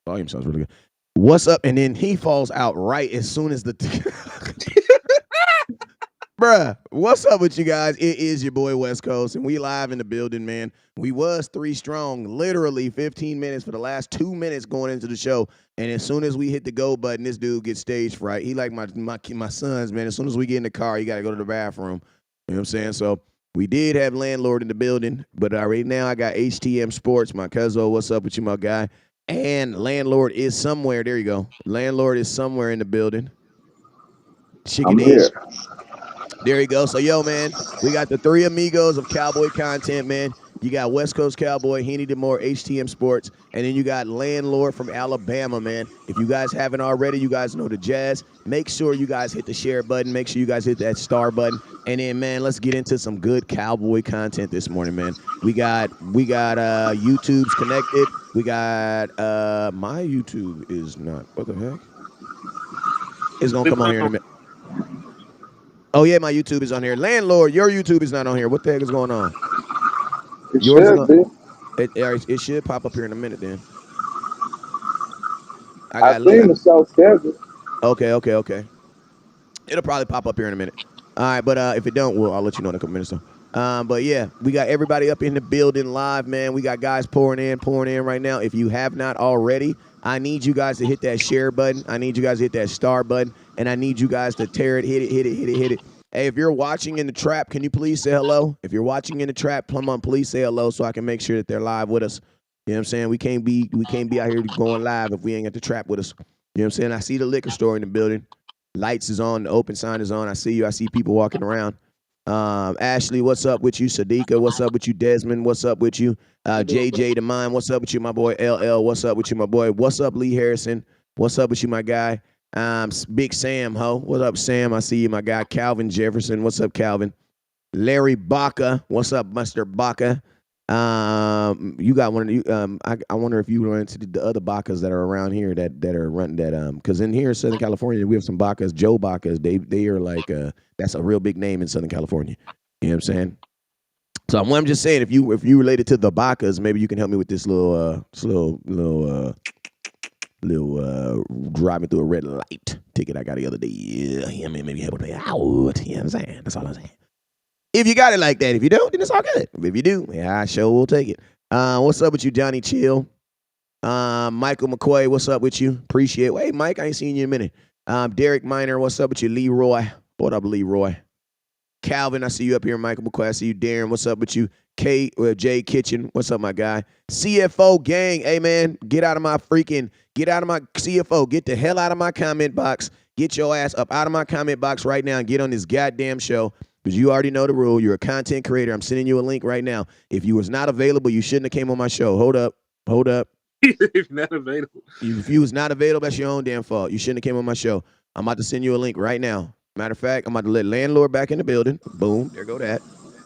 Volume sounds really good. What's up? And then he falls out right as soon as the bruh, what's up with you guys? It is your boy West Coast, and we live in the building, man. We was 3 strong, literally 15 minutes for the last 2 minutes going into the show. And as soon as we hit the go button, this dude gets stage fright. He like my sons, man. As soon as we get in the car, you got to go to the bathroom. You know what I'm saying? So we did have Landlord in the building, but right now I got HTM Sports, my cousin. What's up with you, my guy? And Landlord is somewhere. There you go. Landlord is somewhere in the building. I'm Chicken here. There you go. So, yo, man, we got the three amigos of Cowboy content, man. You got West Coast Cowboy, Henny DeMore, HTM Sports, and then you got Landlord from Alabama, man. If you guys haven't already, you guys know the jazz. Make sure you guys hit the share button. Make sure you guys hit that star button. And then, man, let's get into some good Cowboy content this morning, man. We got YouTube's connected. We got my YouTube is not. What the heck? It's gonna come on here in a minute. Oh yeah, my YouTube is on here. Landlord, your YouTube is not on here. What the heck is going on? It Yours is should going. be. It should pop up here in a minute. Then I I got look. seen the show schedule. Okay. It'll probably pop up here in a minute. All right, but if it don't, well, I'll let you know in a couple minutes. But yeah, we got everybody up in the building live, man. We got guys pouring in right now. If you have not already, I need you guys to hit that share button. I need you guys to hit that star button, and I need you guys to tear it, hit it. Hey, if you're watching in the trap, can you please say hello? If you're watching in the trap, come on, please say hello so I can make sure that they're live with us. You know what I'm saying? We can't be out here going live if we ain't got the trap with us. You know what I'm saying? I see the liquor store in the building. Lights is on. The open sign is on. I see you. I see people walking around. Ashley, what's up with you? Sadiqa, what's up with you? Desmond, what's up with you? JJ the Mine, what's up with you, my boy? LL, what's up with you, my boy? What's up, Lee Harrison? What's up with you, my guy? Big Sam, ho. What's up, Sam? I see you, my guy. Calvin Jefferson, what's up, Calvin? Larry Baca, what's up, Mr. Baca? You got one of you. I wonder if you run into the other Bacas that are around here that are running that. Because in here in Southern California, we have some Bacas, Joe Bacas. They are like that's a real big name in Southern California. You know what I'm saying? So I'm just saying, if you related to the Bacas, maybe you can help me with this little driving through a red light ticket I got the other day. Yeah, maybe help me out. You know what I'm saying? That's all I'm saying. If you got it like that. If you don't, then it's all good. If you do, yeah, I sure will take it. What's up with you, Johnny Chill? Michael McCoy, what's up with you? Appreciate it. Hey, Mike, I ain't seen you in a minute. Derek Miner, what's up with you? Leroy, what up, Leroy? Calvin, I see you up here. Michael McCoy, I see you. Darren, what's up with you? Jay Kitchen, what's up, my guy? CFO gang, hey, man, get out of my CFO. Get the hell out of my comment box. Get your ass up out of my comment box right now and get on this goddamn show. Because you already know the rule. You're a content creator. I'm sending you a link right now. If you was not available, you shouldn't have came on my show. Hold up. If not available. If you was not available, that's your own damn fault. You shouldn't have came on my show. I'm about to send you a link right now. Matter of fact, I'm about to let Landlord back in the building. Boom. There go that.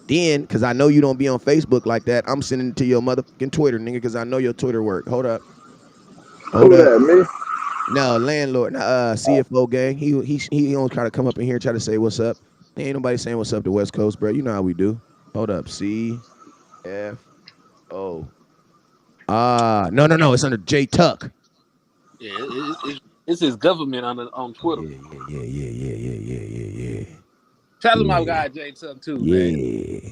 Then, because I know you don't be on Facebook like that, I'm sending it to your motherfucking Twitter, nigga, because I know your Twitter work. Hold up. Who that, me? No, Landlord, CFO gang. He don't try to come up in here and try to say what's up. Ain't nobody saying what's up to West Coast, bro. You know how we do. Hold up. CFO. No. It's under J Tuck. Yeah, it's his government on Twitter. Yeah. Shout out to my guy Jay Tuck too, man. Yeah.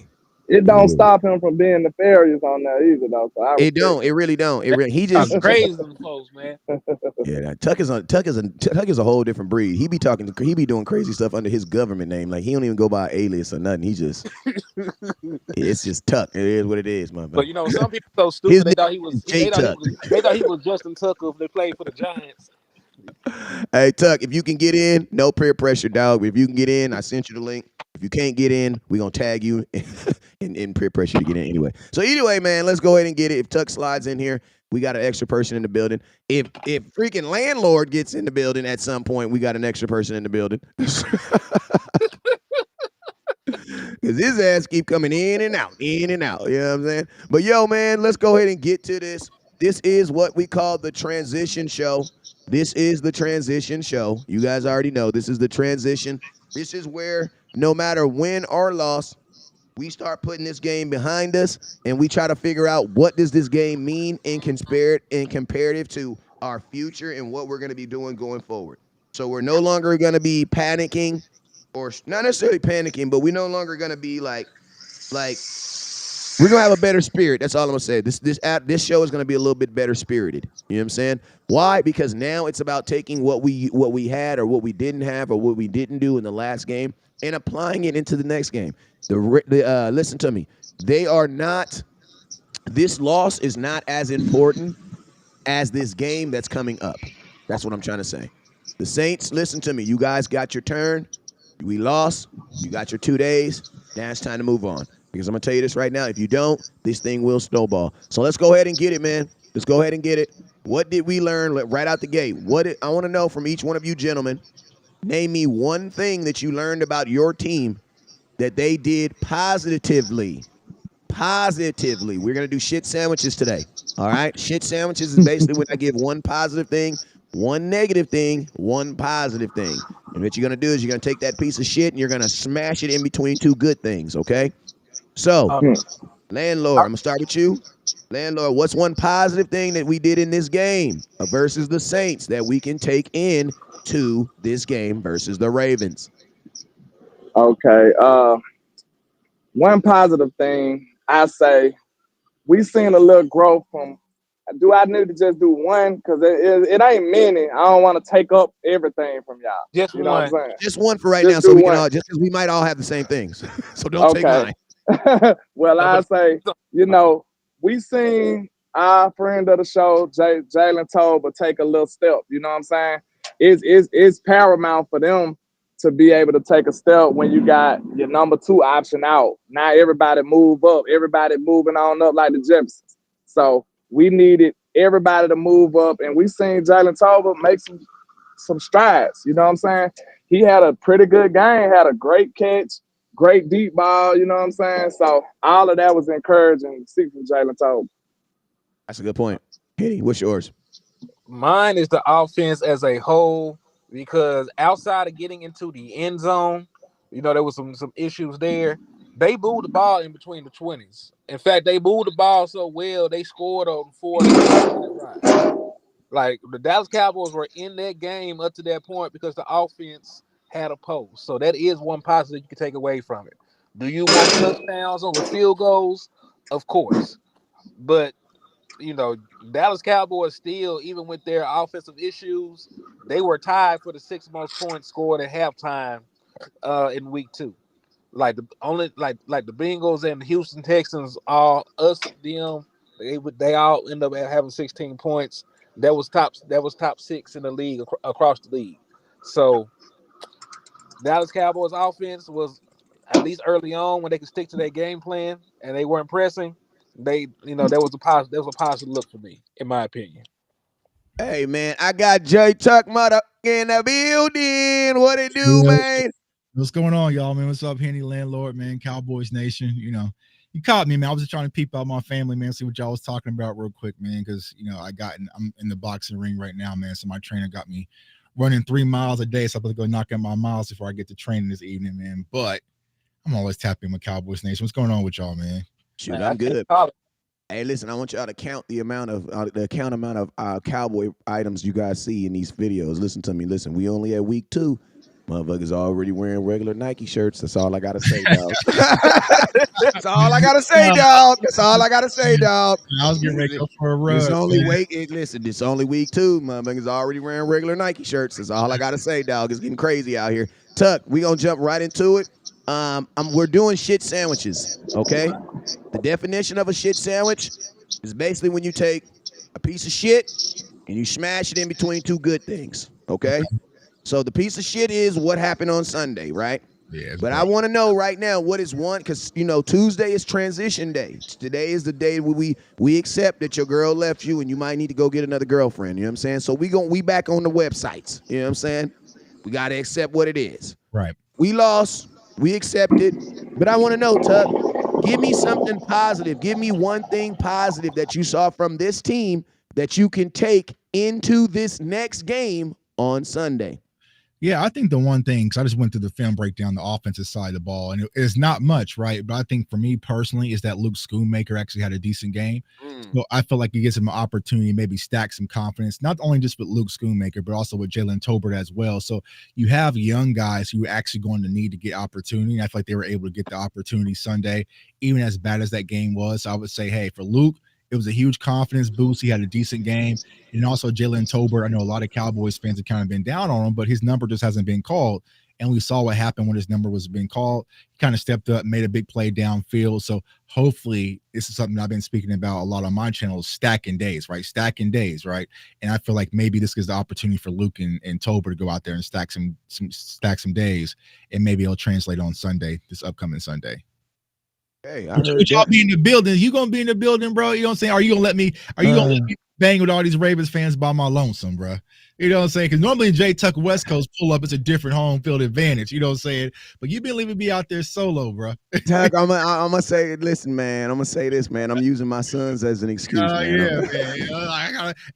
It don't stop him from being nefarious on there either, though. So I It don't. It really don't. He just crazy folks, man. Yeah, Tuck is a whole different breed. He be doing crazy stuff under his government name. Like he don't even go by alias or nothing. He just it's just Tuck. It is what it is, my man. But you know, some people so stupid they thought he was Justin Tucker if they played for the Giants. Hey Tuck, if you can get in, no peer pressure, dog. If you can get in, I sent you the link. If you can't get in, we gonna tag you in peer pressure to get in anyway. So anyway, man, let's go ahead and get it. If Tuck slides in here, we got an extra person in the building. If freaking Landlord gets in the building at some point, we got an extra person in the building. Because his ass keep coming in and out. You know what I'm saying? But yo, man, let's go ahead and get to this. This is what we call the transition show. This is the transition show. You guys already know this is the transition. This is where no matter win or loss, we start putting this game behind us and we try to figure out what does this game mean in comparative to our future and what we're going to be doing going forward. So we're no longer going to be panicking, or not necessarily panicking, but we're no longer going to be like we're gonna have a better spirit. That's all I'm gonna say. This show is gonna be a little bit better spirited. You know what I'm saying? Why? Because now it's about taking what we had or what we didn't have or what we didn't do in the last game and applying it into the next game. Listen to me. They are not. This loss is not as important as this game that's coming up. That's what I'm trying to say. The Saints, listen to me. You guys got your turn. We lost. You got your 2 days. Now it's time to move on. Because I'm going to tell you this right now. If you don't, this thing will snowball. So let's go ahead and get it, man. Let's go ahead and get it. What did we learn right out the gate? I want to know from each one of you gentlemen, name me one thing that you learned about your team that they did positively. Positively. We're going to do shit sandwiches today. All right? Shit sandwiches is basically when I give one positive thing, one negative thing, one positive thing. And what you're going to do is you're going to take that piece of shit and you're going to smash it in between two good things, okay? So, Landlord, I'm going to start with you. Landlord, what's one positive thing that we did in this game versus the Saints that we can take into this game versus the Ravens? Okay. One positive thing I say, we seen a little growth from. Do I need to just do one? Because it ain't many. I don't want to take up everything from y'all. Just you know one. what I'm saying? Just one for right Just now, so do we can one. all just because we might all have the same things. So don't take mine. Well, I say, we seen our friend of the show, Jalen Tober, take a little step. You know what I'm saying? It's paramount for them to be able to take a step when you got your number 2 option out. Now everybody move up. Everybody moving on up like the Jeffersons. So we needed everybody to move up, and we seen Jalen Tober make some strides. You know what I'm saying? He had a pretty good game, had a great catch, great deep ball. You know what I'm saying? So all of that was encouraging to see from Jalen Tober. That's a good point. Kenny, what's yours? Mine is the offense as a whole, because outside of getting into the end zone, there was some issues there. They moved the ball in between the 20s. In fact, they moved the ball so well they scored on 4 of the 5 drives. Like, the Dallas Cowboys were in that game up to that point because the offense had a post. So that is one positive you can take away from it. Do you want touchdowns over field goals? Of course. But Dallas Cowboys still, even with their offensive issues, they were tied for the 6th most points scored at halftime in week 2. Like the only like the Bengals and the Houston Texans, all them, they all end up having 16 points. That was top 6 in the league across the league. So Dallas Cowboys offense was, at least early on, when they could stick to their game plan and they weren't pressing, that was a positive look for me, in my opinion. Hey, man, I got J Tuck Mother in the building. What it do, man? What's going on, y'all, man? What's up, Henny Landlord, man? Cowboys Nation. You caught me, man. I was just trying to peep out my family, man, see what y'all was talking about real quick, man, because, I'm in the boxing ring right now, man, so my trainer got me running 3 miles a day, so I'm going to go knock out my miles before I get to training this evening, man. But I'm always tapping with Cowboys Nation. What's going on with y'all, man? Shoot, I'm good. Hey, listen, I want y'all to count the amount of cowboy items you guys see in these videos. Listen to me. Listen, we only at week 2. Motherfuckers already wearing regular Nike shirts. That's all I gotta say, dog. That's all I gotta say, dog. That's all I gotta say, dog. I was getting ready to go for a run. It's only it's only week 2. Motherfuckers already wearing regular Nike shirts. That's all I gotta say, dog. It's getting crazy out here. Tuck, we gonna jump right into it. We're doing shit sandwiches, okay? The definition of a shit sandwich is basically when you take a piece of shit and you smash it in between two good things, okay? So the piece of shit is what happened on Sunday, right? Yeah. But I want to know right now what is one, because, Tuesday is transition day. Today is the day where we accept that your girl left you and you might need to go get another girlfriend, you know what I'm saying? So we back on the websites, you know what I'm saying? We got to accept what it is. Right. We lost. We accepted. But I want to know, Tuck, give me something positive. Give me one thing positive that you saw from this team that you can take into this next game on Sunday. Yeah, I think the one thing, because I just went through the film breakdown, the offensive side of the ball, and it's not much, right? But I think for me personally, is that Luke Schoonmaker actually had a decent game. So I feel like he gets him an opportunity to maybe stack some confidence, not only just with Luke Schoonmaker, but also with Jalen Tolbert as well. So you have young guys who are actually going to need to get opportunity. I feel like they were able to get the opportunity Sunday, even as bad as that game was. So I would say, hey, for Luke, it was a huge confidence boost. He had a decent game. And also Jalen Tolbert, I know a lot of Cowboys fans have kind of been down on him, but his number just hasn't been called. And we saw what happened when his number was being called. He kind of stepped up, made a big play downfield. So hopefully this is something I've been speaking about a lot on my channel, stacking days, right? Stacking days, right? And I feel like maybe this gives the opportunity for Luke and Tolbert to go out there and stack some days, and maybe it'll translate on Sunday, this upcoming Sunday. Hey, I heard y'all be in the building. You gonna be in the building, bro? You know what I'm saying? Are you gonna let me bang with all these Ravens fans by my lonesome, bro? You know what I'm saying? Because normally Jay Tucker West Coast pull up, it's a different home field advantage. You know what I'm saying? But you been leaving me out there solo, bro. Tuck, I'm gonna say, listen, man. I'm gonna say this, man. I'm using my sons as an excuse, man. Yeah,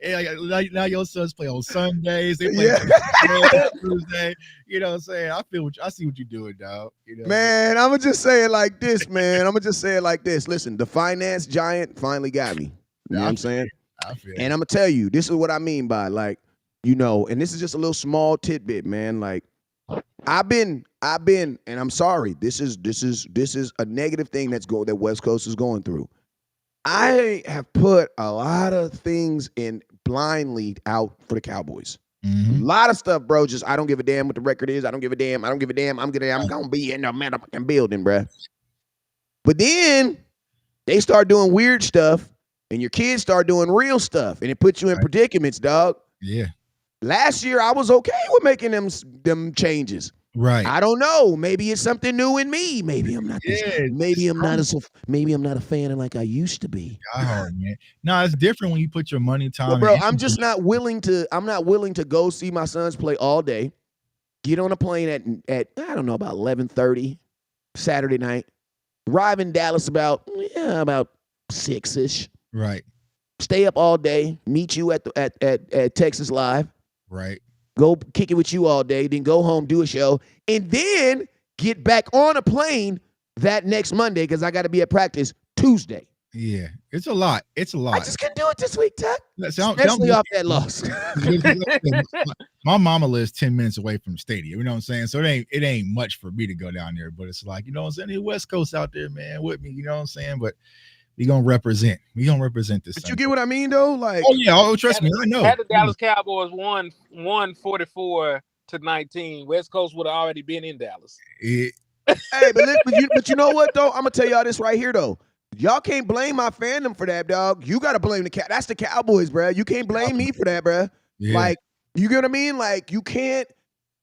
man. Now your sons play on Sundays. They play on Tuesday. You know what I'm saying? I see what you're doing, dog. You know, man, I'm gonna just say it like this, man. I'm gonna just say it like this. Listen, the finance giant finally got me. You know what I'm saying? And I'm gonna tell you, this is what I mean by, like, you know, and this is just a little small tidbit, man. Like, I've been, and I'm sorry, this is a negative thing that West Coast is going through. I have put a lot of things in blindly out for the Cowboys. A lot of stuff, bro. Just I don't give a damn what the record is. I don't give a damn. I'm gonna be in the motherfucking building, bro. But then they start doing weird stuff, and your kids start doing real stuff, and it puts you in predicaments, dog. Yeah. Last year, I was okay with making them changes. Right. I don't know. Maybe it's something new in me. Maybe I'm not. Maybe I'm not a fan like I used to be. Man. No, it's different when you put your money, time. But bro, I'm just not willing to. I'm not willing to go see my sons play all day. Get on a plane at I don't know, about 11:30 Saturday night. Arrive in Dallas about 6ish. Right. Stay up all day. Meet you at Texas Live. Right. Go kick it with you all day, then go home, do a show, and then get back on a plane that next Monday because I got to be at practice Tuesday. Yeah, it's a lot. It's a lot. I just couldn't do it this week, Tuck. Especially off that loss. My mama lives 10 minutes away from the stadium. You know what I'm saying? So it ain't much for me to go down there. But it's like, you know what I'm saying? The West Coast out there, man, with me. You know what I'm saying? But we gonna represent. We gonna represent this. But you get what I mean, though? Like, oh yeah, trust me, I know. Had the Dallas Cowboys won 44-19, West Coast would have already been in Dallas. Hey, but you know what though? I'm gonna tell y'all this right here though. Y'all can't blame my fandom for that, dog. You gotta blame that's the Cowboys, bro. You can't blame me for that, bro. Yeah. Like, you get what I mean? Like, you can't.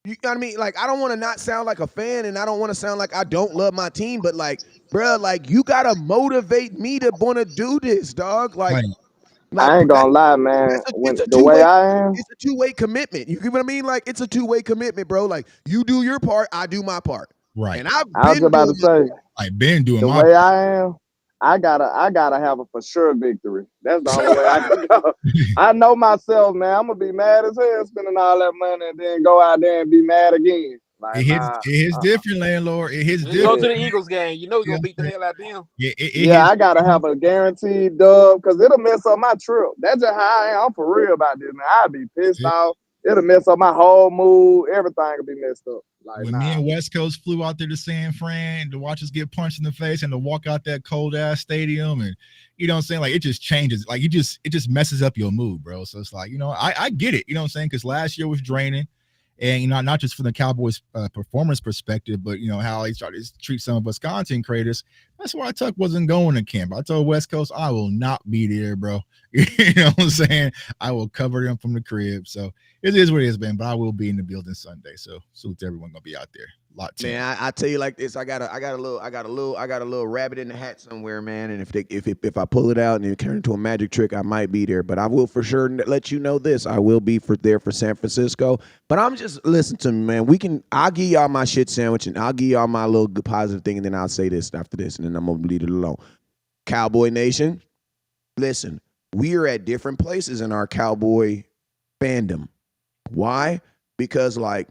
You know what I mean? Like, I don't want to not sound like a fan, and I don't want to sound like I don't love my team, but like, bro, like, you gotta motivate me to want to do this, dog. Like, I ain't gonna lie, man. The way I am, it's a two-way commitment. You get what I mean? Like, it's a two-way commitment, bro. Like, you do your part, I do my part. Right. And I was about to say, I've been doing the way I am. I gotta have a for sure victory. That's the only way I can go. I know myself, man. I'm gonna be mad as hell spending all that money and then go out there and be mad again. Like, it hits different, landlord. It hits different. Go to the Eagles game. You know you're gonna beat the hell out of them. I gotta have a guaranteed dub because it'll mess up my trip. That's just how I am. I'm for real about this, man. I'll be pissed off. It'll mess up my whole mood. Everything will be messed up. Like, when me and West Coast flew out there to San Fran to watch us get punched in the face and to walk out that cold ass stadium, and you know what I'm saying, like, it just changes, like, it just messes up your mood, bro. So it's like, you know, I get it, you know what I'm saying, because last year was draining, and you know, not just from the Cowboys performance perspective, but you know how he started to treat some of us content creators. That's why Tuck wasn't going to camp. I told West Coast I will not be there, bro. You know what I'm saying? I will cover them from the crib. So it is what it is, man. But I will be in the building Sunday. So salute to everyone gonna be out there. Man, I tell you like this. I got a little rabbit in the hat somewhere, man. And if I pull it out and it turns into a magic trick, I might be there. But I will for sure let you know this. I will be there for San Francisco. But I'm just listen to me, man. I'll give y'all my shit sandwich and I'll give y'all my little good positive thing, and then I'll say this after this, and then I'm gonna leave it alone. Cowboy Nation, listen. We are at different places in our Cowboy fandom. Why? Because, like,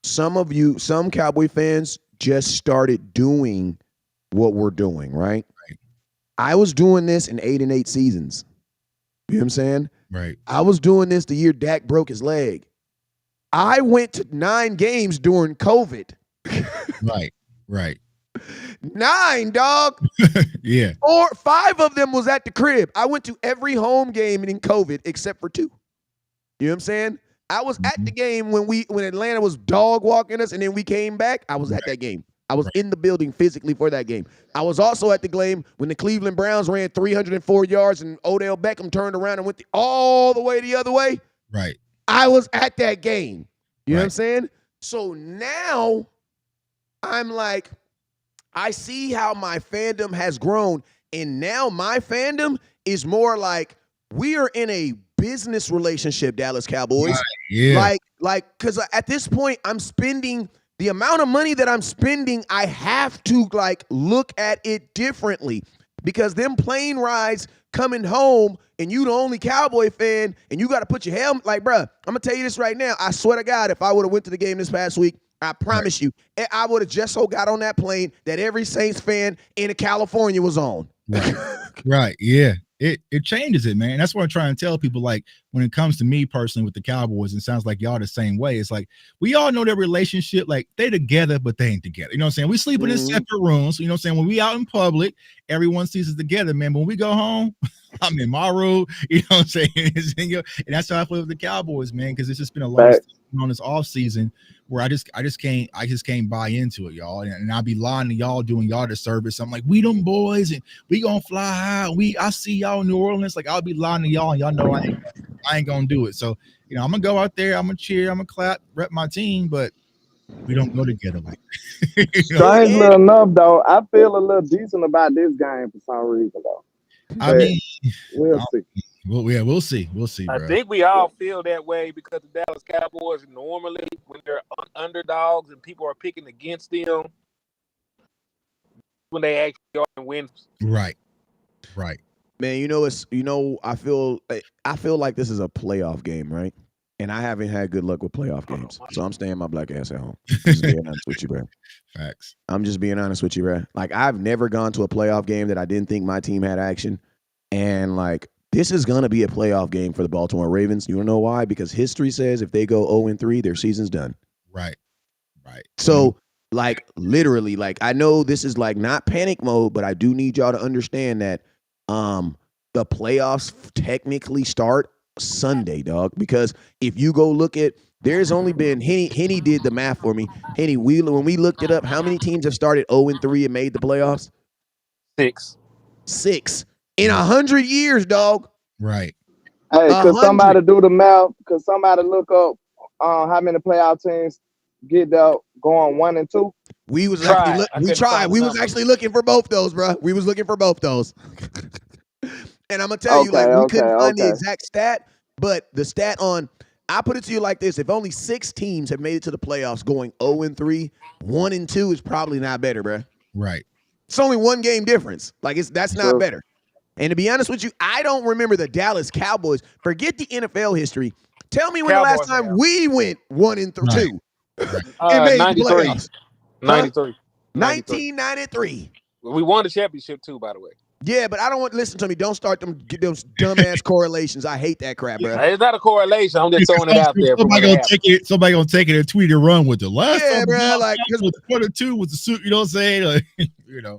some Cowboy fans just started doing what we're doing, right? Right. I was doing this in 8-8 seasons. You know what I'm saying? Right. I was doing this the year Dak broke his leg. I went to 9 games during COVID. Right. Right. 9, dog. Yeah. 5 of them was at the crib. I went to every home game in COVID except for 2. You know what I'm saying? I was at the game when Atlanta was dog walking us, and then we came back. I was at that game. I was in the building physically for that game. I was also at the game when the Cleveland Browns ran 304 yards and Odell Beckham turned around and went all the way the other way. Right. I was at that game. You know what I'm saying? So now I'm like, I see how my fandom has grown, and now my fandom is more like we are in a business relationship, Dallas Cowboys. Right. Yeah. Because at this point, I'm spending the amount of money that I'm spending. I have to look at it differently, because them plane rides coming home and you the only Cowboy fan and you got to put your helmet. Like, bruh, I'm gonna tell you this right now. I swear to God, if I would have went to the game this past week, I promise you, I would have just so got on that plane that every Saints fan in California was on. Right. Right. Yeah. It changes it, man. That's what I'm trying to tell people. Like, when it comes to me personally with the Cowboys, and it sounds like y'all the same way. It's like we all know their relationship, like they together, but they ain't together. You know what I'm saying? We sleeping in separate rooms. You know what I'm saying? When we out in public, everyone sees us together, man. But when we go home, I'm in my room. You know what I'm saying? And that's how I feel with the Cowboys, man, because it's just been a long on this off season where I just can't buy into it, y'all. And I'll be lying to y'all, doing y'all the service. I'm like, we them boys, and we gonna fly high. I see y'all in New Orleans. Like, I'll be lying to y'all, and y'all know I ain't gonna do it. So, you know, I'm gonna go out there, I'm gonna cheer, I'm gonna clap, rep my team, but we don't go together like that. Strangely enough, though, I feel a little decent about this game for some reason, though. I mean, we'll see. We'll see. We'll see, bro. I think we all feel that way because the Dallas Cowboys normally, when they're underdogs and people are picking against them, when they actually are and win. Right. Man, I feel like this is a playoff game, right? And I haven't had good luck with playoff games, so I'm staying my black ass at home. Just being honest with you, bro. Facts. I'm just being honest with you, bro. Like, I've never gone to a playoff game that I didn't think my team had action, and this is gonna be a playoff game for the Baltimore Ravens. You wanna know why? Because history says if they go 0-3, their season's done. Right. So, literally, I know this is not panic mode, but I do need y'all to understand that the playoffs technically start Sunday, dog. Because if you go look at, there's only been Henny did the math for me. Henny, when we looked it up, how many teams have started 0-3 and made the playoffs? 6 in 100 years, dog. Right. Hey, could somebody do the math? Could somebody look up how many playoff teams get going 1-2? We was actually looking for both those, bro. We was looking for both those. And I'm gonna tell you, we couldn't find the exact stat, but the stat I put it to you like this: if only 6 teams have made it to the playoffs going 0-3, 1-2 is probably not better, bro. Right. It's only 1 game difference. That's not better. And to be honest with you, I don't remember the Dallas Cowboys. Forget the NFL history. Tell me when the last time we went 1-2. Right. 93. 1993. We won the championship too, by the way. Yeah, but I don't want. Listen to me. Don't start them dumbass correlations. I hate that crap, bro. It's not a correlation. I'm just throwing it out there. Somebody gonna take it and tweet and run with the last. Yeah, bro. 1-2 was the suit. You know what I'm saying?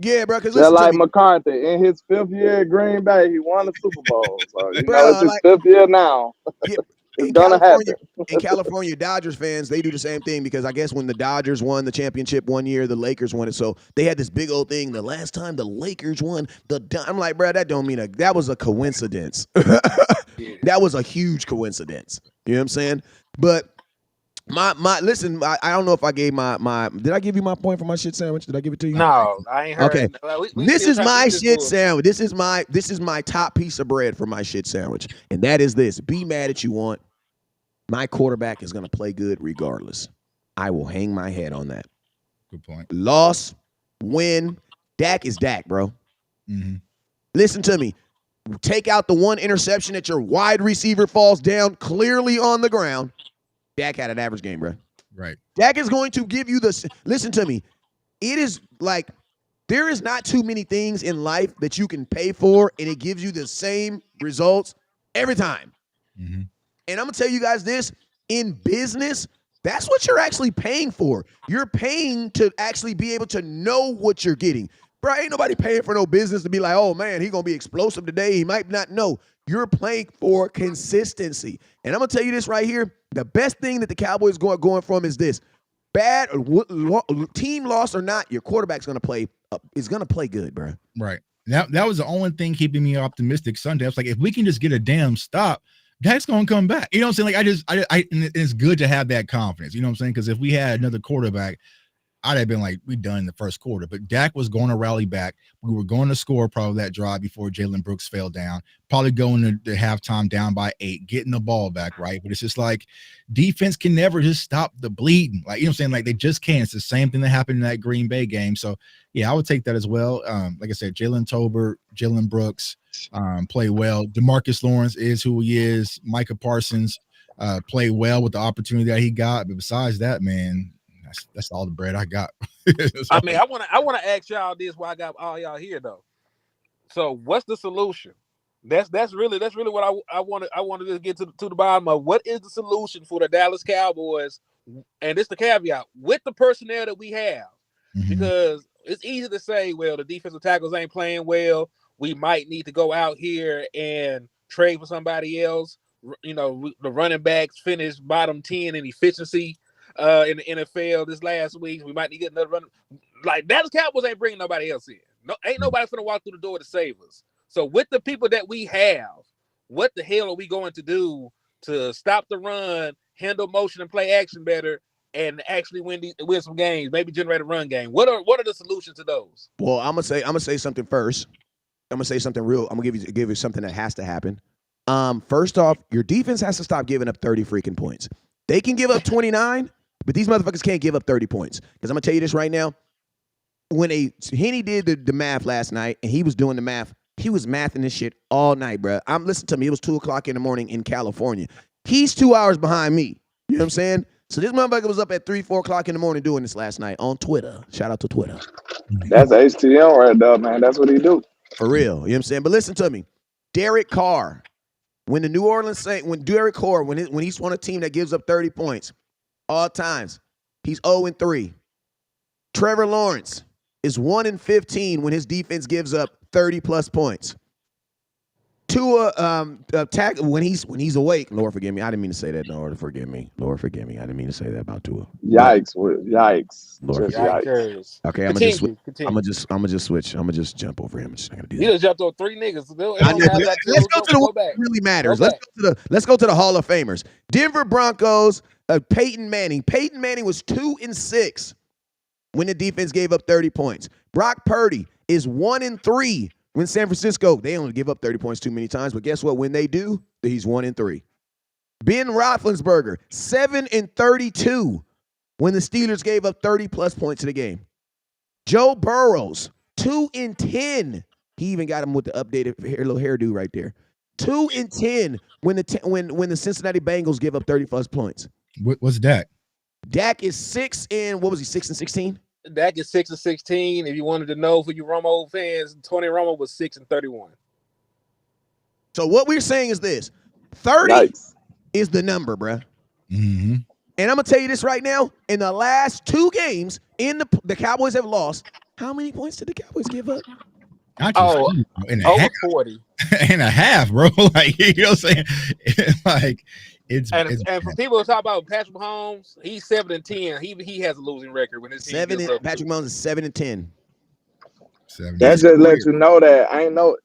Yeah, bro. Because they're like McCarthy in his 5th year at Green Bay. He won the Super Bowl. So it's his 5th year now. Yeah, it's gonna happen. In California, Dodgers fans, they do the same thing, because I guess when the Dodgers won the championship one year, the Lakers won it. So they had this big old thing. The last time the Lakers won, I'm like, bro, that don't mean that was a coincidence. That was a huge coincidence. You know what I'm saying? But listen, I don't know if I gave my did I give you my point for my shit sandwich? Did I give it to you? No, I ain't heard. Okay. This is my shit sandwich. This is my top piece of bread for my shit sandwich. And that is this: be mad at you want. My quarterback is gonna play good regardless. I will hang my head on that. Good point. Loss, win, Dak is Dak, bro. Mm-hmm. Listen to me. Take out the one interception that your wide receiver falls down clearly on the ground. Dak had an average game, bro. Right. Dak is going to give you the. Listen to me. It is like there is not too many things in life that you can pay for, and it gives you the same results every time. Mm-hmm. And I'm gonna tell you guys this: in business, that's what you're actually paying for. You're paying to actually be able to know what you're getting. Bro, ain't nobody paying for no business to be like, oh man, he gonna be explosive today. He might not know. You're playing for consistency. And I'm gonna tell you this right here: the best thing that the Cowboys going from is this: bad team loss or not, your quarterback's gonna play. Is gonna play good, bro. Right. That was the only thing keeping me optimistic Sunday. I was like, if we can just get a damn stop, Dak's gonna come back. You know what I'm saying? Like I and it's good to have that confidence. You know what I'm saying? Because if we had another quarterback, I'd have been like, we done in the first quarter. But Dak was going to rally back. We were going to score probably that drive before Jalen Brooks fell down. Probably going to halftime down by 8, getting the ball back, right? But it's just like defense can never just stop the bleeding. Like, you know what I'm saying? Like, they just can't. It's the same thing that happened in that Green Bay game. So, yeah, I would take that as well. Like I said, Jalen Tolbert, Jalen Brooks play well. DeMarcus Lawrence is who he is. Micah Parsons play well with the opportunity that he got. But besides that, man, that's all the bread I got. I mean, I want to ask y'all this while I got all y'all here though. So, what's the solution? That's really what I wanted to get to the bottom of. What is the solution for the Dallas Cowboys? And it's the caveat with the personnel that we have, because it's easy to say, well, the defensive tackles ain't playing well. We might need to go out here and trade for somebody else. You know, the running backs finished bottom 10 in efficiency in the NFL this last week. We might need to get another run. Like, Dallas Cowboys ain't bringing nobody else in. No, ain't nobody finna walk through the door to save us. So with the people that we have, what the hell are we going to do to stop the run, handle motion, and play action better, and actually win some games? Maybe generate a run game. What are the solutions to those? Well, I'm gonna say something first. I'm gonna say something real. I'm gonna give you something that has to happen. First off, your defense has to stop giving up 30 freaking points. They can give up 29. But these motherfuckers can't give up 30 points. Because I'm going to tell you this right now. When Henny did the math last night, and he was doing the math, he was mathing this shit all night, bro. Listen to me. It was 2 o'clock in the morning in California. He's 2 hours behind me. You know what I'm saying? So this motherfucker was up at 3, 4 o'clock in the morning doing this last night on Twitter. Shout out to Twitter. That's HTM right there, man. That's what he do. For real. You know what I'm saying? But listen to me. Derek Carr, when Derek Carr, when he's on a team that gives up 30 points, all times, he's 0-3. Trevor Lawrence is 1-15 when his defense gives up 30+ points. Tua attack when he's awake. Lord forgive me. I didn't mean to say that. Lord forgive me. Lord forgive me. I didn't mean to say that about Tua. Yikes! Yikes! Lord, yikes. Okay, I'm gonna just switch. I'm gonna just jump over him. I'm just not gonna do that. You just jumped on 3 niggas. Let's go to the one that really matters. Let's go to the Hall of Famers. Denver Broncos. Peyton Manning. Peyton Manning was 2-6 when the defense gave up 30 points. Brock Purdy is 1-3 when San Francisco, they only give up 30 points too many times, but guess what? When they do, he's 1-3. Ben Roethlisberger, 7-32 when the Steelers gave up 30+ points in the game. Joe Burrows, 2-10. He even got him with the updated little hairdo right there. 2-10 when the Cincinnati Bengals give up 30+ points. What's Dak? Dak is 6-16? Dak is 6-16. If you wanted to know for you Romo fans, Tony Romo was 6-31. So what we're saying is this: 30 is the number, bruh. Mm-hmm. And I'm gonna tell you this right now: in the last 2 games, the Cowboys have lost. How many points did the Cowboys give up? Over 40 and a half, bro. Like, you know what I'm saying? Like, it's for people who talk about Patrick Mahomes, he's 7-10. He has a losing record when his team Patrick Mahomes is 7-10. That just lets you know that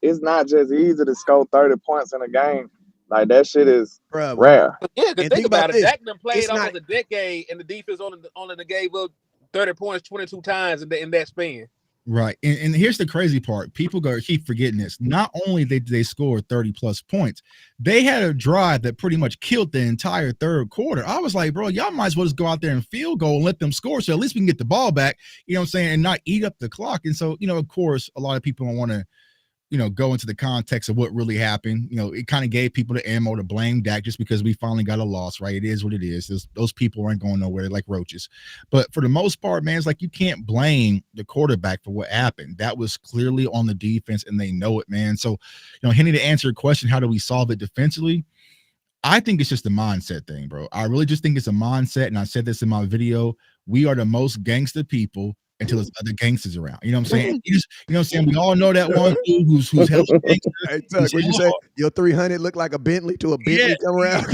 it's not just easy to score 30 points in a game. Like, that shit is rare. Yeah, because think about it. Dak done played almost a decade, and the defense only gave up 30 points 22 times in that span. Right. And here's the crazy part. People keep forgetting this. Not only did they score 30+ points, they had a drive that pretty much killed the entire third quarter. I was like, bro, y'all might as well just go out there and field goal and let them score, so at least we can get the ball back, you know what I'm saying, and not eat up the clock. And so, you know, of course, a lot of people want to go into the context of what really happened. It kind of gave people the ammo to blame Dak just because we finally got a loss, right? It is what it is. Those people aren't going nowhere. They're like roaches. But for the most part, man, it's like you can't blame the quarterback for what happened. That was clearly on the defense, and they know it, man. So, Henny, to answer your question, how do we solve it defensively? I think it's just a mindset thing, bro. I really just think it's a mindset, and I said this in my video. We are the most gangster people until there's other gangsters around. You know what I'm saying? You know what I'm saying? We all know that one dude who's hella gangster. Hey, Tuck, what you say? Your 300 look like a Bentley to a Bentley come around?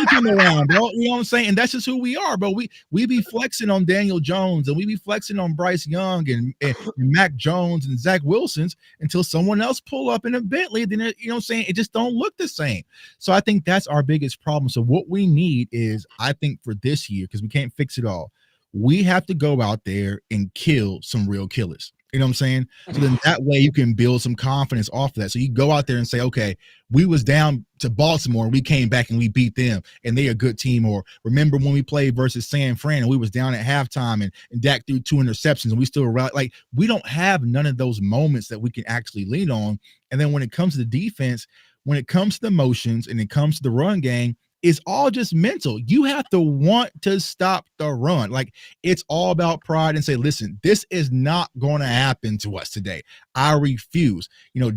Come around, bro. You know what I'm saying? And that's just who we are, bro. We be flexing on Daniel Jones, and we be flexing on Bryce Young and Mac Jones and Zach Wilson's until someone else pull up in a Bentley. Then, you know what I'm saying? It just don't look the same. So I think that's our biggest problem. So what we need is, I think for this year, because we can't fix it all, we have to go out there and kill some real killers. You know what I'm saying? So then that way you can build some confidence off of that. So you go out there and say, okay, we was down to Baltimore and we came back and we beat them and they a good team. Or remember when we played versus San Fran and we was down at halftime and Dak threw 2 interceptions and we still like we don't have none of those moments that we can actually lean on. And then when it comes to the defense, when it comes to the motions and it comes to the run game, it's all just mental. You have to want to stop the run. Like, it's all about pride and say, listen, this is not going to happen to us today. I refuse.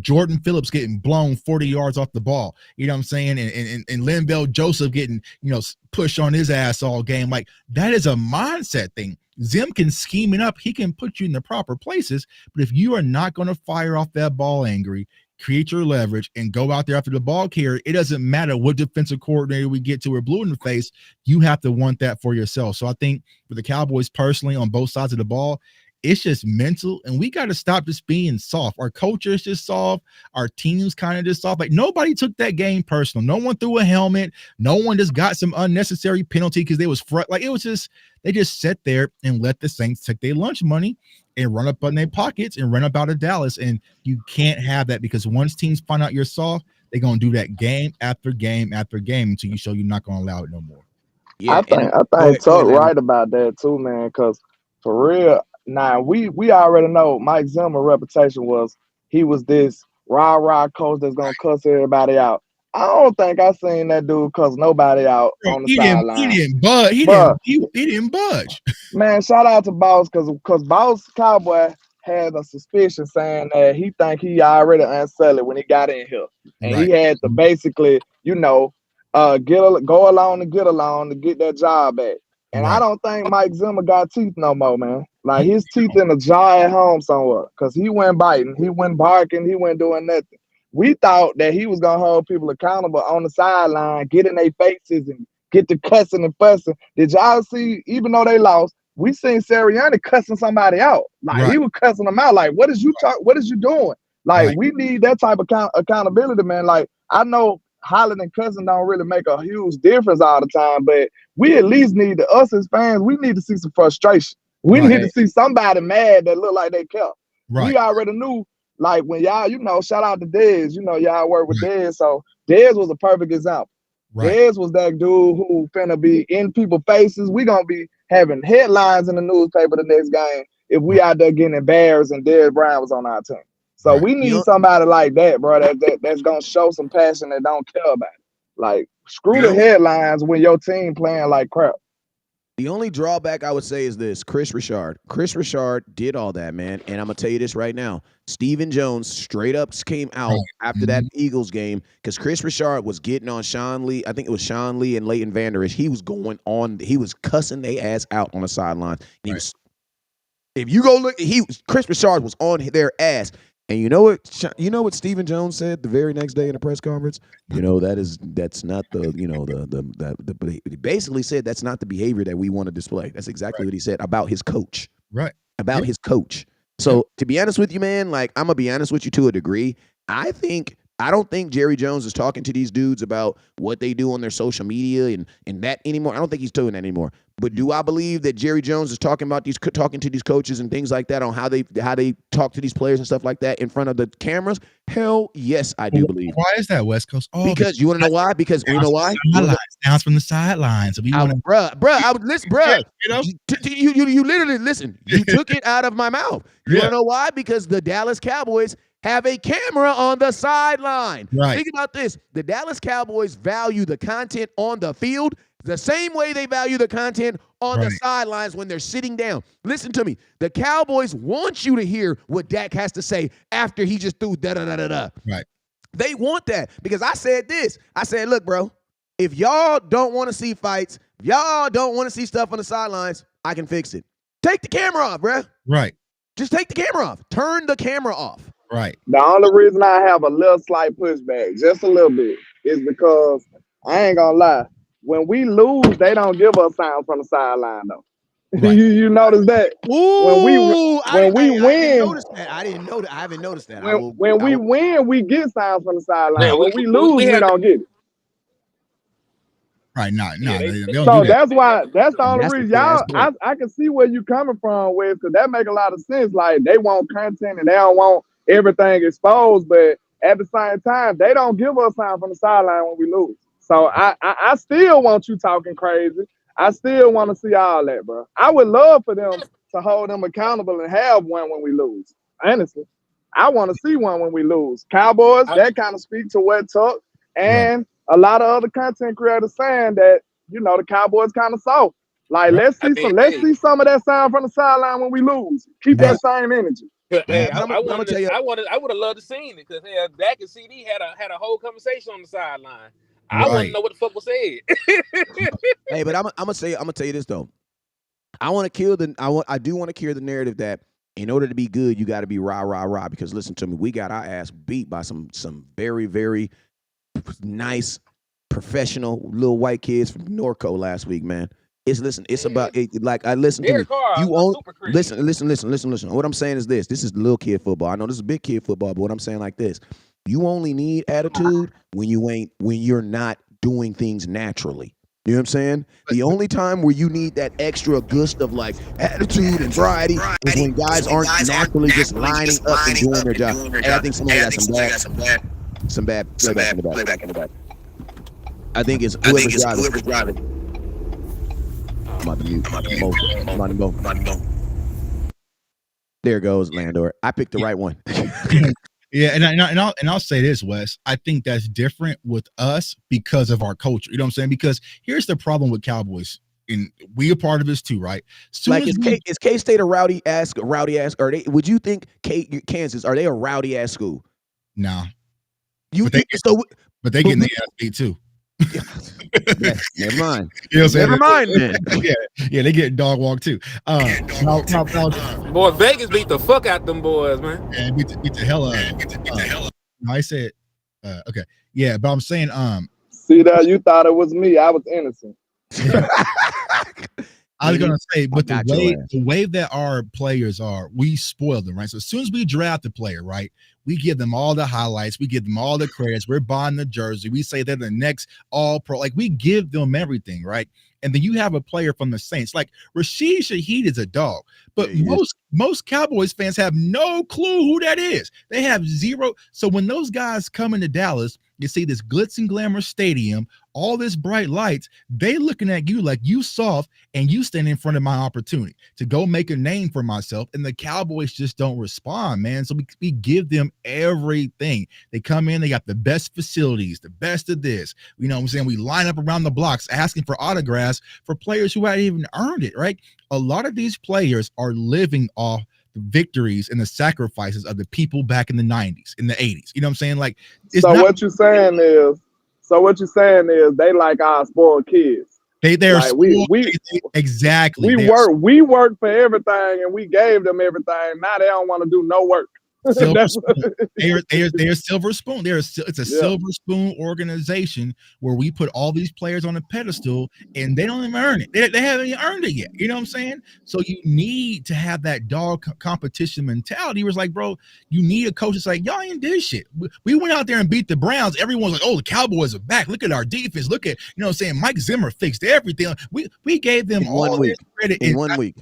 Jordan Phillips getting blown 40 yards off the ball. You know what I'm saying? And Linval Joseph getting, pushed on his ass all game. Like, that is a mindset thing. Zim can scheme it up. He can put you in the proper places. But if you are not going to fire off that ball angry, create your leverage, and go out there after the ball carrier, it doesn't matter what defensive coordinator we get to or blue in the face. You have to want that for yourself. So I think for the Cowboys personally on both sides of the ball, it's just mental, and we got to stop just being soft. Our culture is just soft. Our team's kind of just soft. Like, nobody took that game personal. No one threw a helmet. No one just got some unnecessary penalty because they was like, it was just, they just sat there and let the Saints take their lunch money and run up on their pockets and run up out of Dallas. And you can't have that, because once teams find out you're soft, they're going to do that game after game after game until you show you're not going to allow it no more. Yeah, I think Tuck right about that too, man, because for real, now we already know Mike Zimmer's reputation was he was this rah coach that's gonna cuss everybody out. I don't think I seen that dude cuss nobody out on the sideline. He didn't budge. Man, shout out to Boss, because Boss Cowboy had a suspicion saying that he think he already unsettled when he got in here, and he had to basically, go along and get along to get that job back. And I don't think Mike Zimmer got teeth no more, man. Like, his teeth in a jar at home somewhere, because he went biting, he went barking, he went doing nothing. We thought that he was going to hold people accountable on the sideline, get in their faces and get to cussing and fussing. Did y'all see, even though they lost, we seen Sirianni cussing somebody out. Like, he was cussing them out. Like, what is you doing? Like, we need that type of accountability, man. Like, I know hollering and cussing don't really make a huge difference all the time, but we at least need us as fans, we need to see some frustration. We need to see somebody mad that look like they kept. We already knew, like, when y'all, shout out to Dez, y'all work with Dez, so Dez was a perfect example. Dez was that dude who finna be in people's faces. We gonna be having headlines in the newspaper the next game if we out there getting embarrassed and Dez Bryant was on our team. So we need somebody like that, bro, that's gonna show some passion that don't care about it. Like, screw the headlines when your team playing like crap. The only drawback I would say is this: Chris Richard. Chris Richard did all that, man. And I'm going to tell you this right now. Stephen Jones straight up came out after that Eagles game because Chris Richard was getting on Sean Lee. I think it was Sean Lee and Leighton Vander Esch. He was cussing their ass out on the sideline. If you go look, Chris Richard was on their ass. And you know what Stephen Jones said the very next day in a press conference? That's not he basically said that's not the behavior that we want to display. That's exactly what he said about his coach. Right. About his coach. So to be honest with you, man, like, I'm gonna be honest with you to a degree. I don't think Jerry Jones is talking to these dudes about what they do on their social media and that anymore. I don't think he's doing that anymore. But do I believe that Jerry Jones is talking to these coaches and things like that on how they talk to these players and stuff like that in front of the cameras? Hell yes, I do believe. Why is that, West Coast? Oh, because you want to know why? Because you know why? Sounds from the sidelines. So bruh. You literally listen. You took it out of my mouth. You want to know why? Because the Dallas Cowboys have a camera on the sideline. Right. Think about this. The Dallas Cowboys value the content on the field the same way they value the content on the sidelines when they're sitting down. Listen to me. The Cowboys want you to hear what Dak has to say after he just threw da-da-da-da-da. Right. They want that because I said this. I said, look, bro, if y'all don't want to see fights, if y'all don't want to see stuff on the sidelines, I can fix it. Take the camera off, bro. Right. Just take the camera off. Turn the camera off. Right. The only reason I have a little slight pushback, just a little bit, is because I ain't gonna lie. When we lose, they don't give us sound from the sideline though. Right. you notice that? Ooh, when we win, I didn't notice that. I didn't know that. I haven't noticed that. When we win, we get sounds from the sideline. Yeah, when we lose, we don't get it. Right. No. They don't So do that. that's the only reason y'all. I can see where you coming from with, because that make a lot of sense. Like they want content and they don't want everything exposed, but at the same time, they don't give us time from the sideline when we lose. So I still want you talking crazy. I still want to see all that, bro. I would love for them to hold them accountable and have one when we lose. Honestly, I want to see one when we lose. Cowboys, that kind of speaks to what Tuck and a lot of other content creators saying that, you know, the Cowboys kind of soft. Like, let's see some of that sound from the sideline when we lose. Keep that same energy. Hey, I would have loved to seen it because Dak and CD had a whole conversation on the sideline. I want to know what the fuck was said. Hey, but I'm gonna tell you this though. I do want to kill the narrative that in order to be good, you got to be rah. Because listen to me, we got our ass beat by some very, very nice, professional little white kids from Norco last week, man. It's about it. Like I listen to me. Listen. What I'm saying is this. This is little kid football. I know this is big kid football, but what I'm saying like this. You only need attitude when you're not doing things naturally. You know what I'm saying? The only time where you need that extra gust of like attitude and variety is when guys aren't naturally just lining up and doing their job. Hey, I think somebody got some bad playback in the back. I think it's whoever's driving. I'm about to mute. I'm about to go. There goes Landor. I picked the right one. Yeah, and I'll say this, Wes. I think that's different with us because of our culture. You know what I'm saying? Because here's the problem with Cowboys, and we are part of this too, right? Is K-State a rowdy ass? Are they? Would you think Kansas are they a rowdy ass school? No. But they getting their ass beat too. Yeah, never mind. You know what I'm saying? Never mind, man. Yeah, they get dog walk too. Boy, Vegas beat the fuck out them boys, man. And beat the hell out. I said, okay, yeah, but I'm saying, see that you thought it was me. I was innocent. I was gonna say, but the way that our players are, we spoil them, right? So as soon as we draft the player, right, we give them all the highlights, we give them all the credits, we're buying the jersey, we say they're the next all pro, like we give them everything, right? And then you have a player from the Saints, like Rashid Shaheed is a dog, but most Cowboys fans have no clue who that is. They have zero. So when those guys come into Dallas, you see this glitz and glamour stadium, all this bright lights, they looking at you like you soft and you stand in front of my opportunity to go make a name for myself. And the Cowboys just don't respond, man. So we give them everything. They come in, they got the best facilities, the best of this. You know what I'm saying? We line up around the blocks asking for autographs for players who hadn't even earned it, right? A lot of these players are living off the victories and the sacrifices of the people back in the 90s, in the 80s. You know what I'm saying? Like, what you're saying is they like our spoiled kids. They're like exactly. We work for everything and we gave them everything. Now they don't want to do no work. They're Silver Spoon. It's a Silver Spoon organization where we put all these players on a pedestal and they don't even earn it. They haven't even earned it yet. You know what I'm saying? So you need to have that dog competition mentality. It was like, bro, you need a coach that's like, y'all ain't did shit. We went out there and beat the Browns. Everyone's like, oh, the Cowboys are back. Look at our defense. Look at, you know what I'm saying? Mike Zimmer fixed everything. We gave them all this credit in 1 week.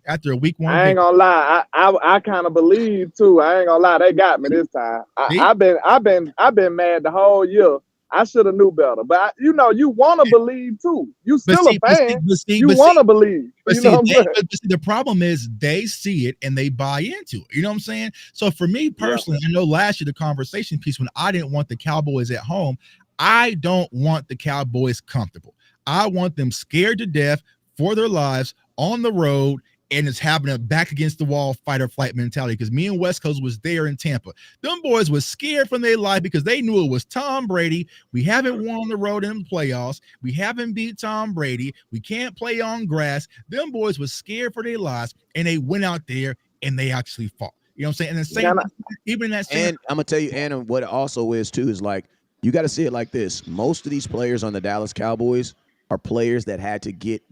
After a week one. I ain't gonna lie. I kind of believe too. I ain't gonna lie. They got me this time. I've been mad the whole year I should have knew better. But you want to believe too. You still a fan. You but want to believe. You know what I'm saying? But see, the problem is they see it and they buy into it. You know what I'm saying? So for me personally, I know last year the conversation piece when I didn't want the Cowboys at home, I don't want the Cowboys comfortable. I want them scared to death for their lives on the road. And it's having a back against the wall fight or flight mentality because me and West Coast was there in Tampa. Them boys was scared from their life because they knew it was Tom Brady. We haven't won on the road in the playoffs. We haven't beat Tom Brady. We can't play on grass. Them boys was scared for their lives, and they went out there and they actually fought. You know what I'm saying? And the same, even in that same. And I'm gonna tell you, and what it also is too is like you got to see it like this. Most of these players on the Dallas Cowboys are players that had to get.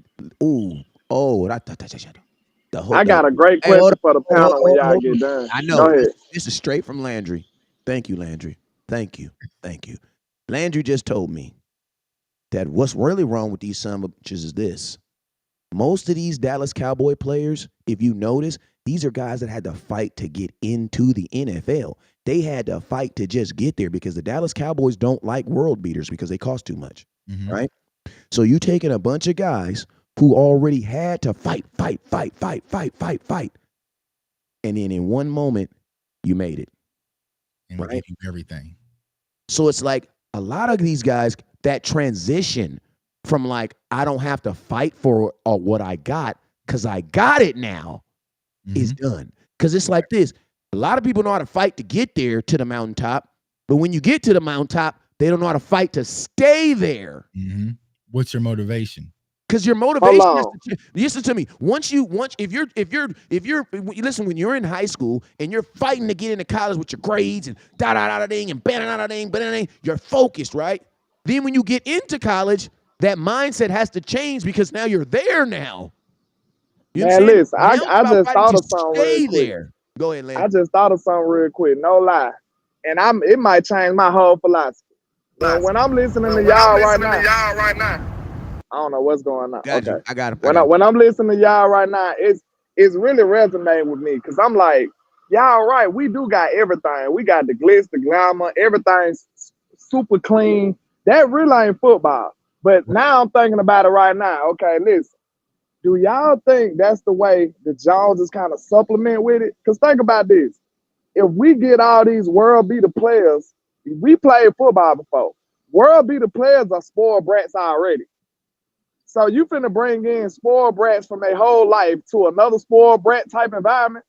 I got a great question for the panel when y'all get done. I know. This is straight from Landry. Thank you, Landry. Thank you. Landry just told me that what's really wrong with these son of bitches is this. Most of these Dallas Cowboy players, if you notice, these are guys that had to fight to get into the NFL. They had to fight to just get there because the Dallas Cowboys don't like world beaters because they cost too much, right? So you taking a bunch of guys who already had to fight. And then in one moment, you made it. And we gave you everything. So it's like a lot of these guys, that transition from like, I don't have to fight for what I got because I got it now is done. Because it's like this. A lot of people know how to fight to get there to the mountaintop. But when you get to the mountaintop, they don't know how to fight to stay there. What's your motivation? Because your motivation is listen to me. If you're listen, when you're in high school and you're fighting to get into college with your grades and da-da-da-da-ding and ba-da-da-da-ding, you're focused, right? Then when you get into college, that mindset has to change because now you're there now. You know listen, I just thought of something real quick. Go ahead, Larry. I just thought of something real quick, no lie. And it might change my whole philosophy. When I'm listening to y'all right now, I don't know what's going on. Okay. I got it. When I'm listening to y'all right now, it's really resonating with me because I'm like, y'all right, we do got everything. We got the glitz, the glamour, everything's super clean. That really ain't football. But now I'm thinking about it right now. Okay, listen. Do y'all think that's the way the Joneses kind of supplement with it? Because think about this. If we get all these world beater players, we played football before. World beater players are spoiled brats already. So you finna bring in spoiled brats from their whole life to another spoiled brat type environment?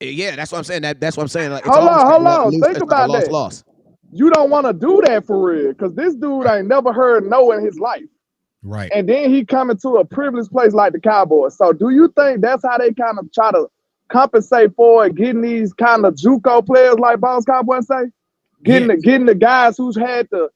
Yeah, that's what I'm saying. That's what I'm saying. Like, hold on. Think about that. Loss. You don't want to do that for real because this dude ain't never heard no in his life. Right. And then he coming to a privileged place like the Cowboys. So do you think that's how they kind of try to compensate for it, getting these kind of JUCO players like Boss Cowboy say? Getting the guys who's had to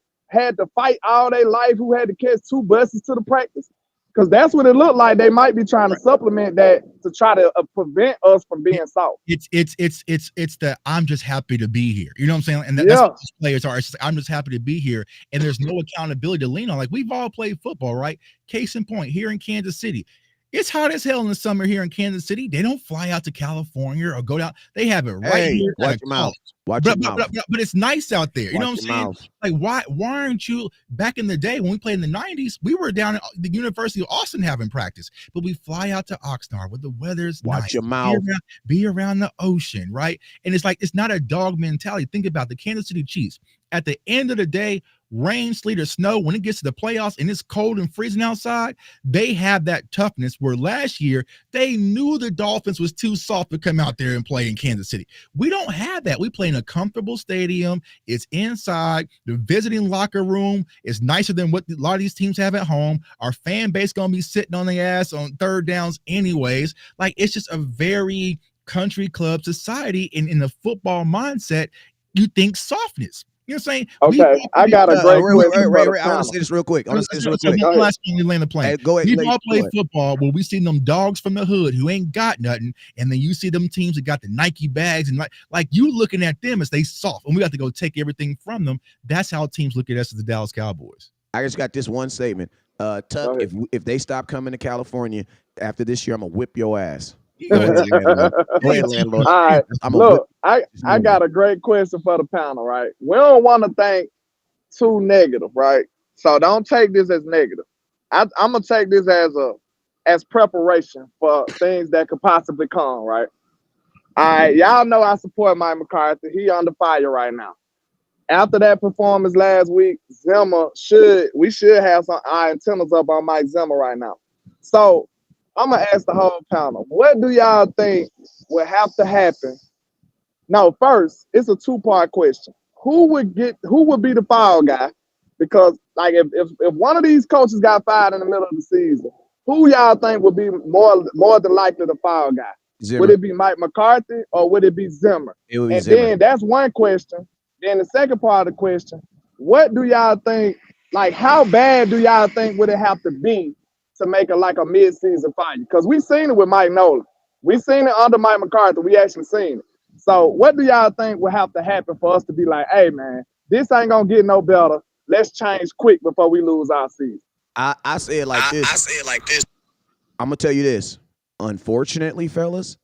fight all their life, who had to catch 2 buses to the practice? Because that's what it looked like. They might be trying to supplement that to try to prevent us from being soft. It's the I'm just happy to be here. You know what I'm saying? And that's what these players are. It's just, I'm just happy to be here. And there's no accountability to lean on. Like we've all played football, right? Case in point, here in Kansas City. It's hot as hell in the summer here in Kansas City. They don't fly out to California or go down. They have it right here. Watch your mouth. Watch your mouth. But it's nice out there. You know what I'm saying? Mouth. Like, why aren't you back in the day when we played in the 90s? We were down at the University of Austin having practice, but we fly out to Oxnard where the weather's nice. Watch your mouth. Be around the ocean, right? And it's like it's not a dog mentality. Think about the Kansas City Chiefs. At the end of the day, rain, sleet, or snow, when it gets to the playoffs and it's cold and freezing outside, they have that toughness where last year they knew the Dolphins was too soft to come out there and play in Kansas City. We don't have that. We play in a comfortable stadium. It's inside. The visiting locker room is nicer than what a lot of these teams have at home. Our fan base going to be sitting on the ass on third downs anyways. Like, it's just a very country club society. And in the football mindset, you think softness. You know what I'm saying? Okay, I got a great question. I want to say this real quick. One last thing we land the plane. Go ahead. We all play football where we see them dogs from the hood who ain't got nothing, and then you see them teams that got the Nike bags and like you looking at them as they soft, and we got to go take everything from them. That's how teams look at us as the Dallas Cowboys. I just got this one statement. Tuck, if they stop coming to California after this year, I'm gonna whip your ass. Go ahead, landlord. All right. Look, I got a great question for the panel, right? We don't want to think too negative, right? So don't take this as negative. I'm gonna take this as preparation for things that could possibly come, right? All right, y'all know I support Mike McCarthy. He under fire right now. After that performance last week, we should have some our antennas up on Mike Zimmer right now. So I'm gonna ask the whole panel, what do y'all think will have to happen? No, first, it's a two-part question. Who would be the foul guy? Because like if one of these coaches got fired in the middle of the season, who y'all think would be more than likely the foul guy? Zimmer. Would it be Mike McCarthy or would it be Zimmer? It would be And Zimmer. then that's one question. Then the second part of the question, what do y'all think, like how bad do y'all think would it have to be to make a mid-season fire? Because we seen it with Mike Nolan. We seen it under Mike McCarthy. We actually seen it. So what do y'all think will have to happen for us to be like, hey man, this ain't gonna get no better. Let's change quick before we lose our season. I say it like this. I say it like this. I'm gonna tell you this. Unfortunately, fellas,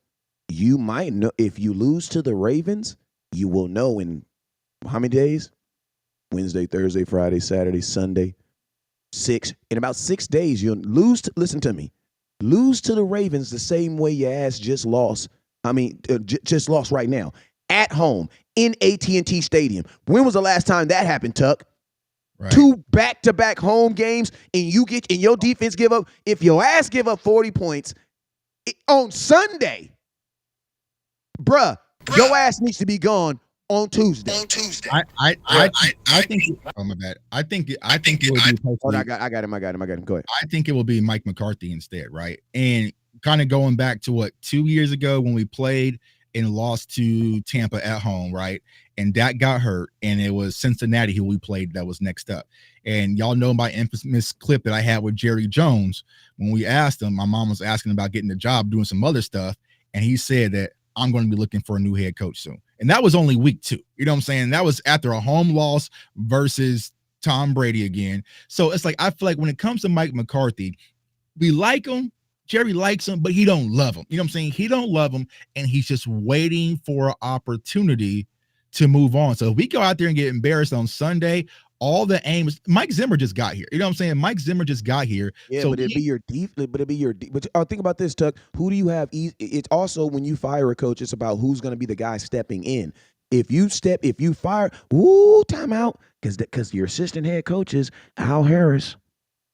you might know if you lose to the Ravens, you will know in how many days? Wednesday, Thursday, Friday, Saturday, Sunday. 6. In about 6 days, you'll lose. Listen to me. Lose to the Ravens the same way your ass just lost. Just lost right now at home in AT&T Stadium. When was the last time that happened, Tuck? Right. 2 back-to-back home games, and your defense give up. If your ass give up 40 points on Sunday, bruh, your ass needs to be gone on Tuesday. I think. Oh my bad. I think it would be. Hold on, I got him. Go ahead. I think it will be Mike McCarthy instead, right? And kind of going back to 2 years ago when we played and lost to Tampa at home, right? And Dak got hurt, and it was Cincinnati who we played that was next up. And y'all know my infamous clip that I had with Jerry Jones when we asked him. My mom was asking about getting a job, doing some other stuff, and he said that I'm going to be looking for a new head coach soon. And that was only week 2. You know what I'm saying? That was after a home loss versus Tom Brady again. So it's like, I feel like when it comes to Mike McCarthy, we like him. Jerry likes him, but he don't love him. You know what I'm saying? He don't love him, and he's just waiting for an opportunity to move on. So if we go out there and get embarrassed on Sunday, all the aim is Mike Zimmer just got here. You know what I'm saying? Mike Zimmer just got here. Yeah, so but it'd be your But think about this, Tuck. Who do you have? It's also when you fire a coach, it's about who's going to be the guy stepping in. If you fire, timeout, because your assistant head coach is Al Harris.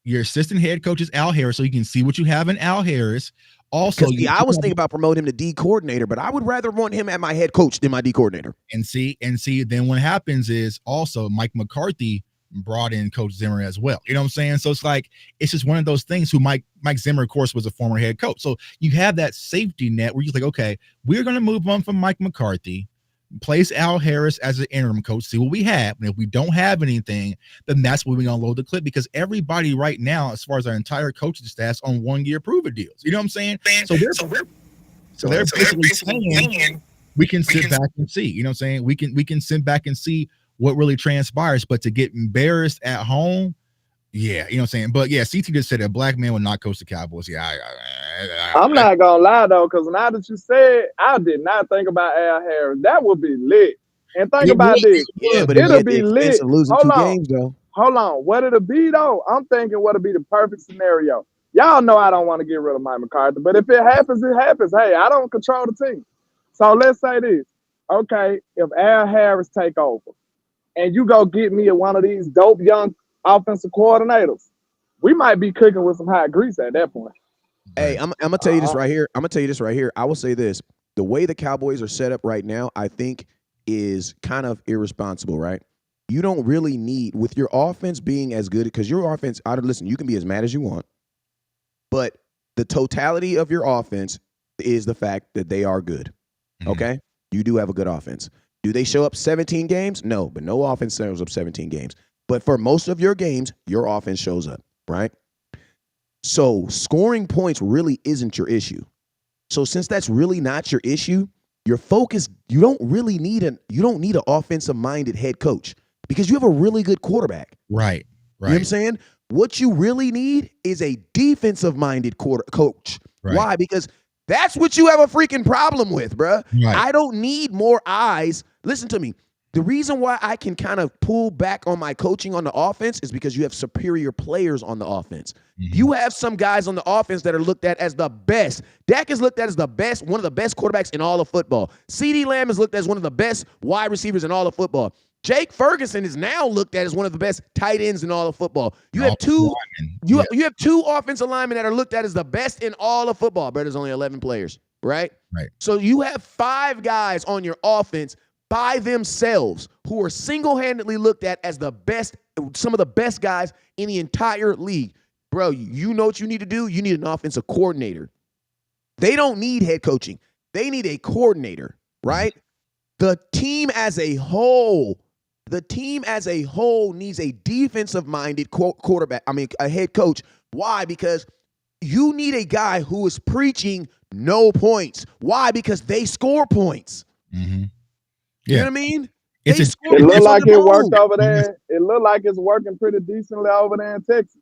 Your assistant head coach is Al Harris, so you can see what you have in Al Harris. Also, I was thinking about promoting him to D coordinator, but I would rather want him at my head coach than my D coordinator. And see, then what happens is also Mike McCarthy brought in Coach Zimmer as well. You know what I'm saying? So it's like, it's just one of those things who Mike Zimmer, of course, was a former head coach. So you have that safety net where you're like, okay, we're going to move on from Mike McCarthy, place Al Harris as an interim coach, see what we have. And if we don't have anything, then that's when we're going to load the clip, because everybody right now, as far as our entire coaching staff's on 1-year prove-it deals. You know what I'm saying? So they're basically saying we can sit back and see. You know what I'm saying? We can sit back and see what really transpires. But to get embarrassed at home, yeah, you know what I'm saying? But yeah, CT just said a black man would not coach the Cowboys. Yeah, I'm not gonna lie though, because now that you said, I did not think about Al Harris. That would be lit. And think about this. Yeah, but it'll be lit. Losing 2 games though. Hold on. What it'll be though? I'm thinking what'll be the perfect scenario. Y'all know I don't want to get rid of Mike McCarthy, but if it happens, it happens. Hey, I don't control the team. So let's say this. Okay, if Al Harris take over and you go get me one of these dope young offensive coordinators, we might be cooking with some hot grease at that point. Hey, I'm gonna tell you this right here. I will say this: the way the Cowboys are set up right now, I think, is kind of irresponsible. Right? You don't really need, with your offense being as good, because your offense. Listen, you can be as mad as you want, but the totality of your offense is the fact that they are good. Mm-hmm. Okay, you do have a good offense. Do they show up 17 games? No, but no offense shows up 17 games. But for most of your games, your offense shows up, right? So scoring points really isn't your issue. So since that's really not your issue, your focus, you don't need an offensive-minded head coach, because you have a really good quarterback. Right. You know what I'm saying? What you really need is a defensive-minded coach. Right. Why? Because that's what you have a freaking problem with, bruh. Right. I don't need more eyes. Listen to me. The reason why I can kind of pull back on my coaching on the offense is because you have superior players on the offense. You have some guys on the offense that are looked at as the best. Dak is looked at as the best, one of the best quarterbacks in all of football. CeeDee Lamb is looked at as one of the best wide receivers in all of football. Jake Ferguson is now looked at as one of the best tight ends in all of football. You have two offensive linemen that are looked at as the best in all of football. But there's only 11 players, right? Right. So you have 5 guys on your offense by themselves who are single-handedly looked at as the best, some of the best guys in the entire league. Bro, you know what you need to do? You need an offensive coordinator. They don't need head coaching. They need a coordinator, right? The team as a whole needs a defensive-minded quarterback. I mean, a head coach. Why? Because you need a guy who is preaching no points. Why? Because they score points. Mm-hmm. You know what I mean? It looked like it worked over there. It looked like it's working pretty decently over there in Texas.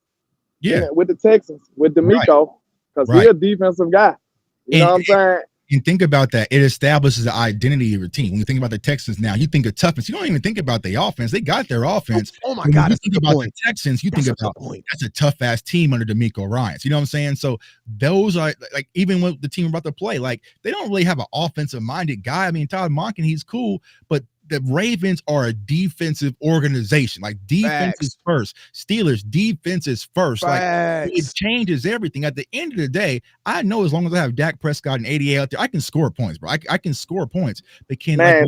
Yeah. With the Texans, with D'Amico, because he's a defensive guy. You know what I'm saying? And think about that. It establishes the identity of your team. When you think about the Texans now, you think of toughness. You don't even think about the offense. They got their offense. Oh my God. When you think about the Texans, you think about that's a tough-ass team under D'Amico Ryans. You know what I'm saying? So those are, like, even with the team about to play, like, they don't really have an offensive-minded guy. I mean, Todd Monken, he's cool, but the Ravens are a defensive organization. Like, defense is first. Steelers, defense is first. Like, it changes everything. At the end of the day, I know as long as I have Dak Prescott and 88 out there, I can score points, bro. I can score points. But can I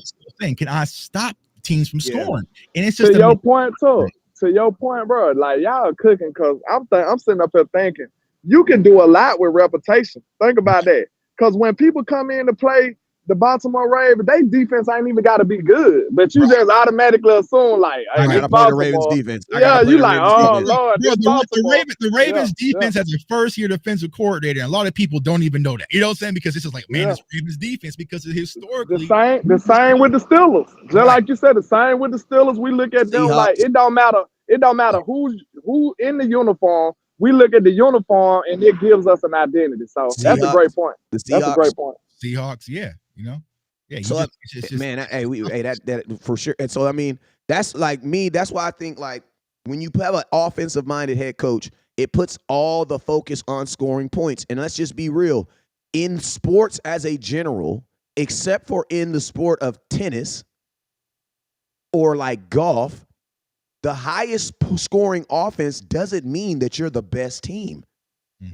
stop teams from scoring? And it's just to your point, too. To your point, bro. Like, y'all are cooking, because I'm sitting up here thinking you can do a lot with reputation. Think about that. Because when people come in to play the Baltimore Ravens, they defense ain't even got to be good, but you just automatically assume, like, I gotta play the Ravens defense. You like, oh Lord, the Ravens defense has a first-year defensive coordinator, and a lot of people don't even know that. You know what I'm saying? Because it's just like, man, it's Ravens defense, because it's historically the same with the Steelers. Just like you said, the same with the Steelers. We look at them like it don't matter who in the uniform. We look at the uniform, and it gives us an identity. So that's a great point. That's a great point. Seahawks, you know, So that for sure. And so I mean, that's like me. That's why I think, like, when you have an offensive-minded head coach, it puts all the focus on scoring points. And let's just be real, in sports as a general, except for in the sport of tennis or like golf, the highest scoring offense doesn't mean that you're the best team.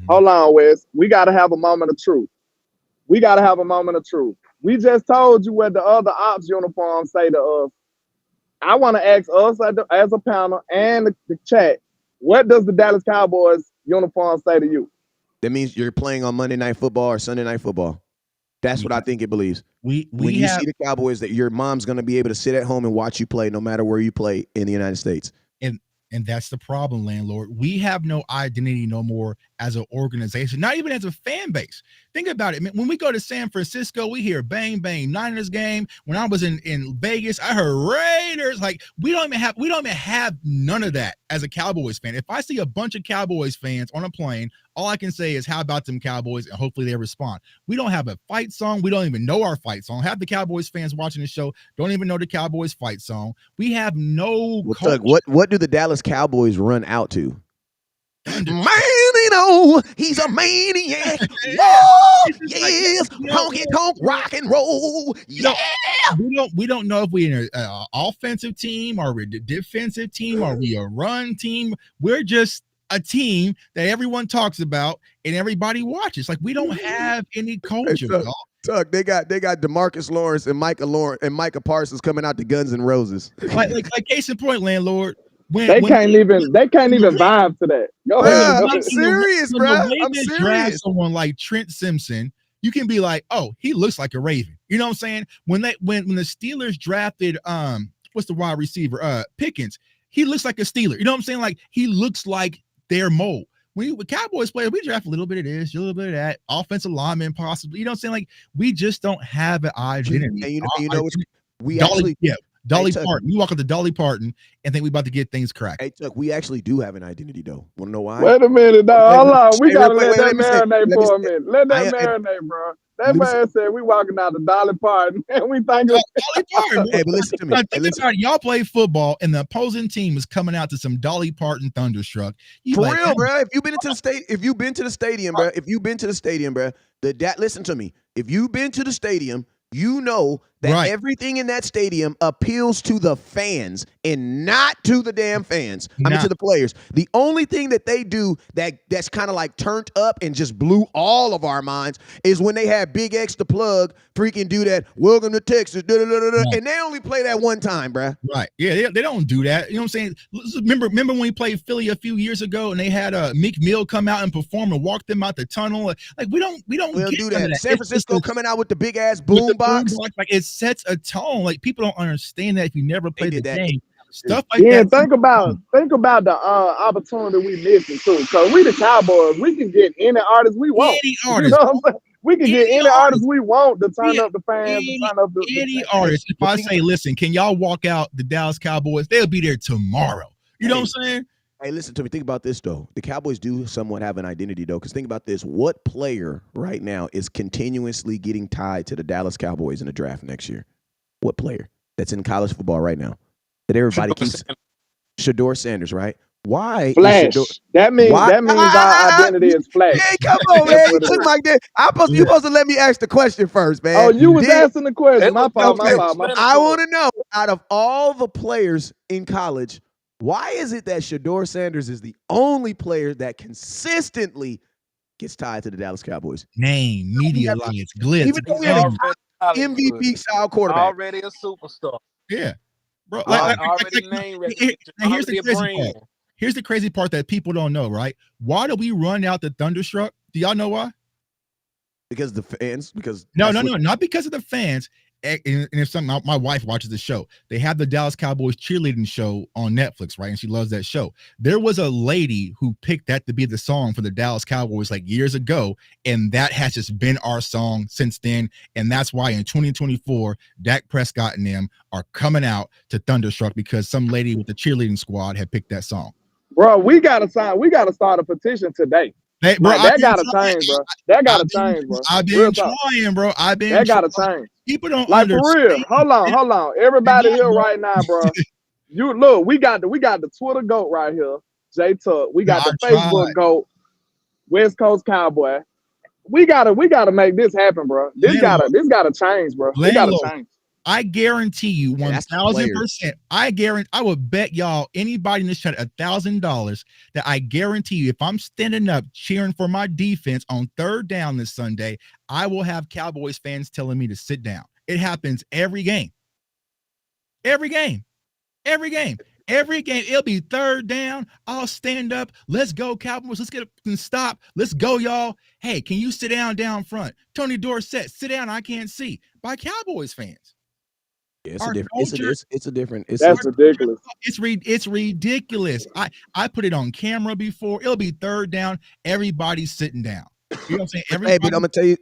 Hold on, Wes. We got to have a moment of truth. We just told you what the other ops uniforms say to us. I want to ask us as a panel and the chat, what does the Dallas Cowboys uniform say to you? That means you're playing on Monday Night Football or Sunday Night Football. That's what I think it believes. When you see the Cowboys, that your mom's going to be able to sit at home and watch you play no matter where you play in the United States. And that's the problem, landlord. We have no identity no more as an organization, not even as a fan base. Think about it. When we go to San Francisco, we hear bang, bang, Niners game. When I was in Vegas, I heard Raiders. Like, we don't even have none of that as a Cowboys fan. If I see a bunch of Cowboys fans on a plane, all I can say is, how about them Cowboys? And hopefully they respond. We don't have a fight song. We don't even know our fight song. Half the Cowboys fans watching the show don't even know the Cowboys fight song. We have no Doug, what do the Dallas Cowboys run out to? Man, you know, he's a maniac. Whoa, yes, honky tonk rock and roll. Yeah. We don't know if we're an offensive team or we're a defensive team or we a run team. We're just a team that everyone talks about and everybody watches. Like, we don't have any culture. Tuck, they got DeMarcus Lawrence and Micah Parsons coming out to Guns N' Roses. like case in point, landlord. They can't even vibe to that. Go ahead. I'm serious, bro. I'm serious. Draft someone like Trent Simpson, you can be like, oh, he looks like a Raven. You know what I'm saying? When the Steelers drafted what's the wide receiver? Pickens, he looks like a Steeler. You know what I'm saying? Like, he looks like their mold. With Cowboys players, we draft a little bit of this, a little bit of that, offensive lineman possibly. You know what I'm saying? Like, we just don't have an identity. And you know Dolly Parton. We walk up to Dolly Parton and think we about to get things cracked. Hey, Chuck, we actually do have an identity, though. Want to know why? Wait a minute, dog. Hold on. We Hey, gotta real quick, let that let me say- marinate let me for a say- minute. Let that I- marinate, bro. That let me say- man said we walking out the Dolly Parton and we think Dolly Parton. Hey, but listen to me. Now, Hey, think listen. about it. Y'all play football and the opposing team is coming out to some Dolly Parton Thunderstruck. You For like, real, bro. If you've been to the stadium, bro. Listen to me. If you've been to the stadium, you know that everything in that stadium appeals to the fans and not to the damn fans. I mean, to the players. The only thing that they do that's kind of like turned up and just blew all of our minds is when they had Big X the Plug freaking do that, welcome to Texas, and they only play that one time, bro. Right. Yeah, they don't do that. You know what I'm saying? Remember when we played Philly a few years ago and they had Meek Mill come out and perform and walk them out the tunnel? Like we don't do that. San Francisco coming out with the big ass boom box. Like it sets a tone. Like people don't understand that if you never played the game. Stuff like that. Think about the opportunity we missing too. Because we the Cowboys, we can get any artist we want. Any artist. You know what I'm saying? We can get any artist we want to turn up the fans, to turn up any artist. If I say, listen, can y'all walk out the Dallas Cowboys? They'll be there tomorrow. You know what I'm saying? Hey, listen to me. Think about this, though. The Cowboys do somewhat have an identity, though, because think about this. What player right now is continuously getting tied to the Dallas Cowboys in the draft next year? What player that's in college football right now that everybody keeps? Shedeur Sanders, right? Why? Flash. That means our identity is Flash. Hey, come on, man. You look like that. You supposed to let me ask the question first, man. Oh, you was asking the question. My fault. I want to know, out of all the players in college, why is it that Shedeur Sanders is the only player that consistently gets tied to the Dallas Cowboys? Name, media alliance, glitz. Even though we have MVP style quarterback. Already a superstar. Yeah. Bro, here's the crazy part that people don't know, right? Why do we run out the Thunderstruck? Do y'all know why? Because the fans. No, not because of the fans. And if something, my wife watches the show. They have the Dallas Cowboys cheerleading show on Netflix, right? And she loves that show. There was a lady who picked that to be the song for the Dallas Cowboys like years ago, and that has just been our song since then. And that's why in 2024, Dak Prescott and them are coming out to Thunderstruck because some lady with the cheerleading squad had picked that song. Bro, we gotta start a petition today. Hey, bro, that gotta change, bro. That gotta change, bro. I've been trying, bro. That gotta change. People don't understand. For real. Hold on. Everybody here right now, bro. You look, we got the Twitter GOAT right here, J Tuck. We got the Facebook GOAT, West Coast Cowboy. We gotta make this happen, bro. This gotta change, bro. It gotta change. I guarantee you 1,000%. I would bet y'all anybody in this chat $1,000 that I guarantee you if I'm standing up cheering for my defense on third down this Sunday, I will have Cowboys fans telling me to sit down. It happens every game. Every game. It'll be third down. I'll stand up. Let's go, Cowboys. Let's get up and stop. Let's go, y'all. Hey, can you sit down front? Tony Dorsett, sit down. I can't see. By Cowboys fans. Yeah, it's a different. That's ridiculous. It's ridiculous. I put it on camera before. It'll be third down. Everybody's sitting down. You know what I'm saying? Hey, but I'm gonna tell you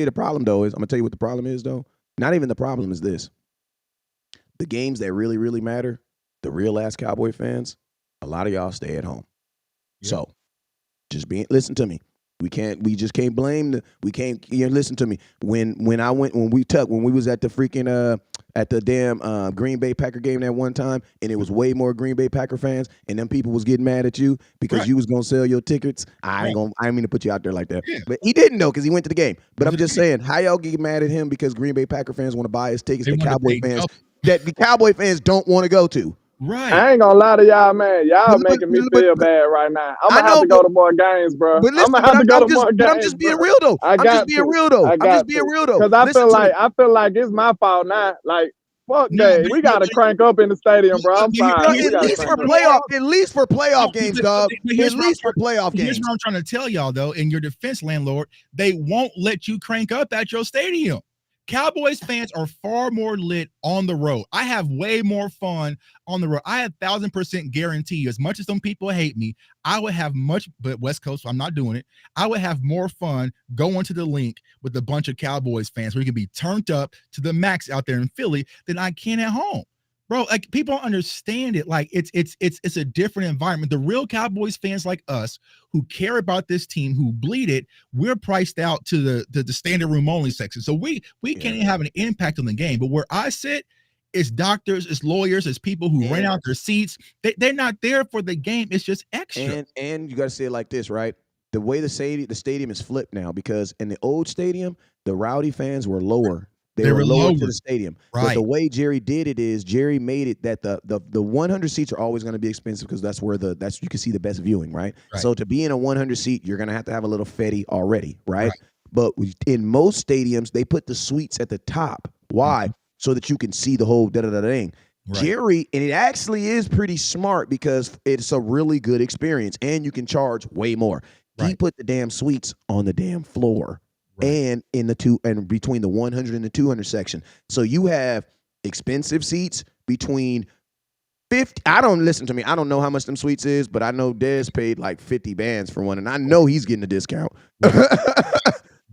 the problem though is I'm gonna tell you what the problem is though. Not even the problem is this. The games that really, really matter, the real ass Cowboy fans, a lot of y'all stay at home. Yeah. So listen to me. We just can't blame listen to me. When we was at the freaking at the damn Green Bay Packer game that one time, and it was way more Green Bay Packer fans, and them people was getting mad at you because you was gonna sell your tickets. I didn't mean to put you out there like that. Yeah. But he didn't know because he went to the game. But I'm just saying, how y'all get mad at him because Green Bay Packer fans want to buy his tickets that the Cowboy fans don't want to go to. Right. I ain't gonna lie to y'all, man. Y'all making me feel bad right now. I'm gonna have to go to more games, bro. I'm gonna have to go to more games. But I'm just being real though. I'm just being real though. Because I feel like it's my fault now. Like, fuck that. We gotta crank up in the stadium, bro. I'm sorry. At least for playoff games, dog. At least for playoff games. Here's what I'm trying to tell y'all though. In your defense, landlord, they won't let you crank up at your stadium. Cowboys fans are far more lit on the road. I have way more fun on the road. I have 1,000% guarantee. As much as some people hate me, I would have much. But West Coast, I'm not doing it. I would have more fun going to the link with a bunch of Cowboys fans, where you can be turned up to the max out there in Philly than I can at home. Bro, like, people don't understand it. Like, it's a different environment. The real Cowboys fans like us who care about this team, who bleed it, we're priced out to the standing room only section. So we can't even have an impact on the game. But where I sit, it's doctors, it's lawyers, it's people who rent out their seats. They're not there for the game. It's just extra. And you got to say it like this, right? The way the stadium is flipped now, because in the old stadium, the rowdy fans were lower. They were lower to the stadium. Right. But the way Jerry did it is Jerry made it that the 100 seats are always going to be expensive, because that's where you can see the best viewing, right? So to be in a 100 seat, you're going to have a little fetty already, right? But in most stadiums, they put the suites at the top. Why? So that you can see the whole da-da-da-dang. Jerry, and it actually is pretty smart, because it's a really good experience and you can charge way more. He put the damn suites on the damn floor. And in the between the 100 and the 200 section. So you have expensive seats between 50. I don't know how much them suites is, but I know Dez paid like 50 bands for one, and I know he's getting a discount.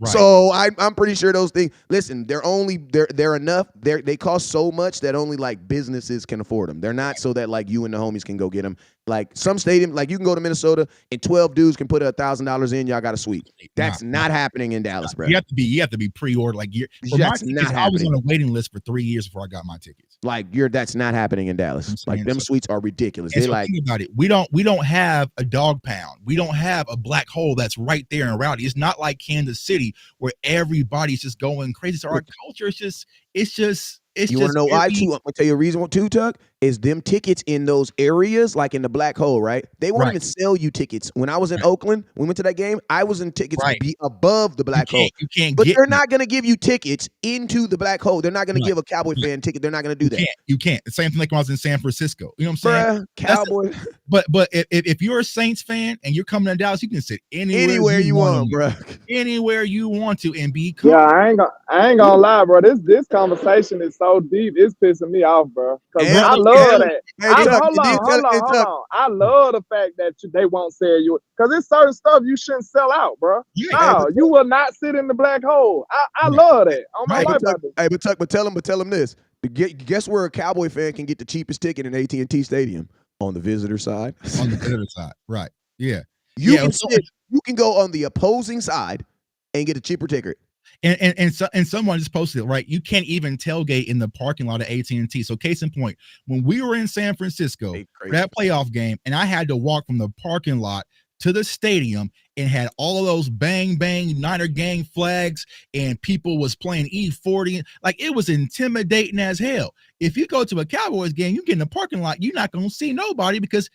So I'm pretty sure those things. Listen, they're enough. They cost so much that only like businesses can afford them. They're not so that like you and the homies can go get them. Like some stadium, like you can go to Minnesota and 12 dudes can put $1,000 in. Y'all got a suite. That's not happening in Dallas, bro. You have to be pre-ordered. Like, that's not happening. I was on a waiting list for 3 years before I got my tickets. Like that's not happening in Dallas. Like them suites are ridiculous. They think about it. We don't have a dog pound. We don't have a black hole that's right there and rowdy. It's not like Kansas City where everybody's just going crazy. So our culture is just. You want to know why too? I'm gonna tell you a reason too, Tuck, is them tickets in those areas, like in the black hole, right? They won't even sell you tickets. When I was in Oakland, we went to that game. I was in tickets be above the black hole. You can't, but they're not gonna give you tickets into the black hole. They're not gonna give a Cowboy fan ticket. They're not gonna do that. You can't. The same thing like when I was in San Francisco. You know what I'm saying? Cowboy. But if you're a Saints fan and you're coming to Dallas, you can sit anywhere you want, bro. Anywhere you want to and be cool. Yeah, I ain't gonna lie, bro. This conversation is so deep. It's pissing me off, bro. Because I love that. Hold on. I love the fact that they won't sell you, because it's certain stuff you shouldn't sell out, bro. No, you will not sit in the black hole. I love that. On my life, but tell them this. Guess where a Cowboy fan can get the cheapest ticket in AT&T Stadium? On the visitor side. On the visitor side, right? Yeah. You can go on the opposing side and get a cheaper ticket. And someone just posted it, right? You can't even tailgate in the parking lot of AT&T. So case in point, when we were in San Francisco for that playoff game, and I had to walk from the parking lot to the stadium and had all of those bang bang Niner gang flags, and people was playing E40, like it was intimidating as hell. If you go to a Cowboys game, you get in the parking lot, you're not gonna see nobody because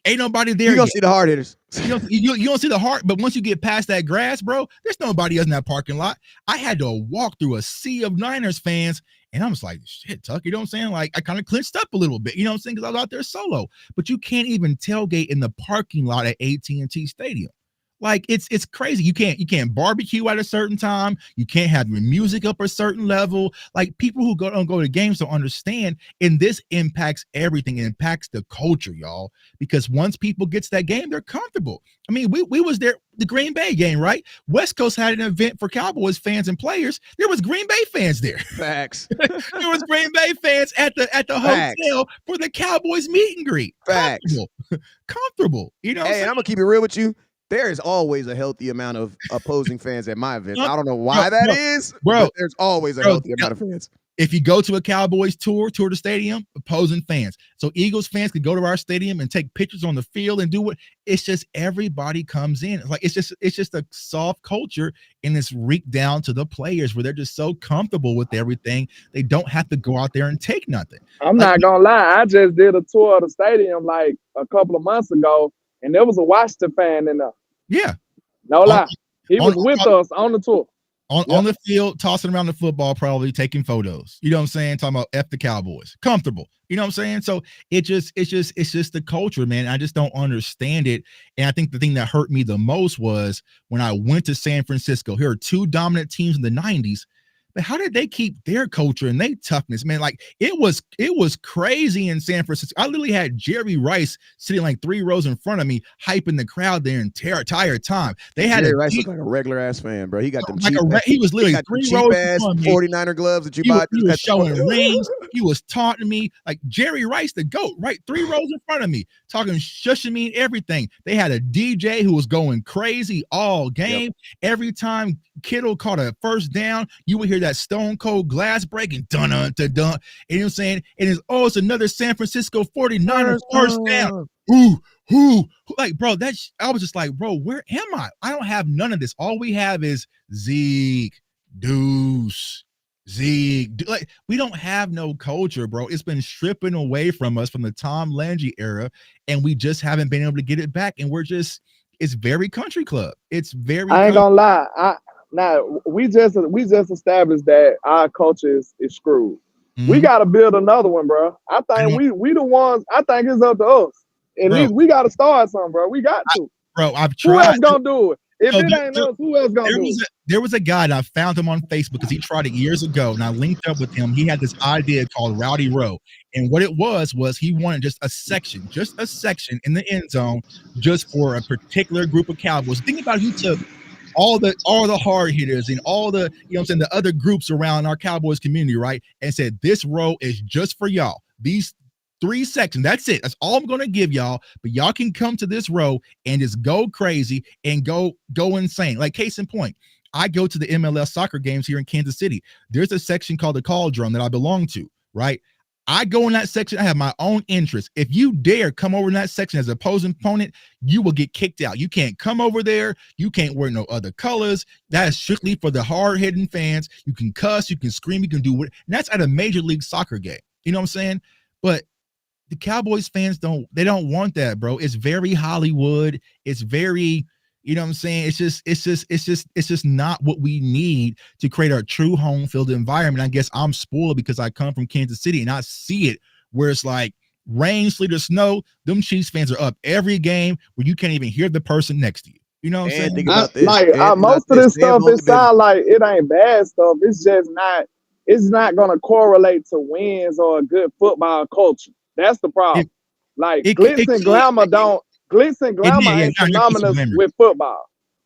ain't nobody there. You don't see the hard hitters. You don't see the heart, but once you get past that grass, bro, there's nobody else in that parking lot. I had to walk through a sea of Niners fans, and I was like, shit, Tuck, you know what I'm saying? Like, I kind of clinched up a little bit, you know what I'm saying? Because I was out there solo. But you can't even tailgate in the parking lot at AT&T Stadium. Like, it's crazy. You can't barbecue at a certain time. You can't have your music up a certain level. Like, people who don't go to games don't understand, and this impacts everything. It impacts the culture, y'all. Because once people get to that game, they're comfortable. I mean, we was there, the Green Bay game, right? West Coast had an event for Cowboys fans and players. There was Green Bay fans there. Facts. There was Green Bay fans at the hotel for the Cowboys meet and greet. Facts. Comfortable. You know. Hey, and I'm gonna keep it real with you. There is always a healthy amount of opposing fans at my events. I don't know why that is, but there's always a healthy amount of fans. If you go to a Cowboys tour the stadium, opposing fans. So Eagles fans could go to our stadium and take pictures on the field and do what. It's just everybody comes in. It's like it's just a soft culture, and it's reeked down to the players where they're just so comfortable with everything. They don't have to go out there and take nothing. I'm not gonna lie. I just did a tour of the stadium like a couple of months ago, and there was a Washington fan in there. Yeah. No lie. He was with us on the tour. On the field, tossing around the football, probably taking photos. You know what I'm saying? Talking about F the Cowboys. Comfortable. You know what I'm saying? So it's just the culture, man. I just don't understand it. And I think the thing that hurt me the most was when I went to San Francisco. Here are two dominant teams in the 90s, but how did they keep their culture and their toughness, man? Like it was crazy in San Francisco. I literally had Jerry Rice sitting like 3 rows in front of me, hyping the crowd there entire time. They had Jerry Rice looked like a regular ass fan, bro. He got them like cheap. he was literally 3 rows in front of me. 49er gloves that you He buy. was showing rings. He was taunting me like Jerry Rice, the GOAT, right? 3 rows in front of me, talking, shushing me and everything. They had a DJ who was going crazy all game. Yep. Every time Kittle caught a first down, you would hear that stone cold glass breaking, dun dun dun dun. You know what I'm saying? And it's another San Francisco 49ers first down. Who? Like, bro, I was just like, bro, where am I? I don't have none of this. All we have is Zeke, Deuce. Like, we don't have no culture, bro. It's been stripping away from us from the Tom Landry era, and we just haven't been able to get it back. And it's very country club. It's very. I ain't gonna lie. We just established that our culture is screwed. Mm-hmm. We got to build another one, bro. I think we the ones. I think it's up to us. At least we got to start something, bro. We got to. I've tried. Who else gonna do it? If it ain't us, who else gonna do it? There was a guy, and I found him on Facebook because he tried it years ago, and I linked up with him. He had this idea called Rowdy Row, and what it was he wanted just a section in the end zone, just for a particular group of Cowboys. Think about who took all the hard hitters and all the, you know what I'm saying, the other groups around our Cowboys community, right? And said, this row is just for y'all. These 3 sections, that's it. That's all I'm going to give y'all, but y'all can come to this row and just go crazy and go insane. Like, case in point, I go to the MLS soccer games here in Kansas City. There's a section called the Cauldron that I belong to, right? I go in that section. I have my own interests. If you dare come over in that section as an opposing opponent, you will get kicked out. You can't come over there. You can't wear no other colors. That is strictly for the hard-hitting fans. You can cuss, you can scream, you can do what. And that's at a major league soccer game. You know what I'm saying? But the Cowboys fans don't want that, bro. It's very Hollywood. It's very, you know what I'm saying? It's just not what we need to create our true home field environment. I guess I'm spoiled because I come from Kansas City and I see it where it's like rain, sleet, or snow. Them Chiefs fans are up every game where you can't even hear the person next to you. You know what I'm saying? Think about this. Most of this stuff, it sounds like it ain't bad stuff. It's just not. It's not going to correlate to wins or a good football culture. That's the problem. Glitz and glamour ain't synonymous with football.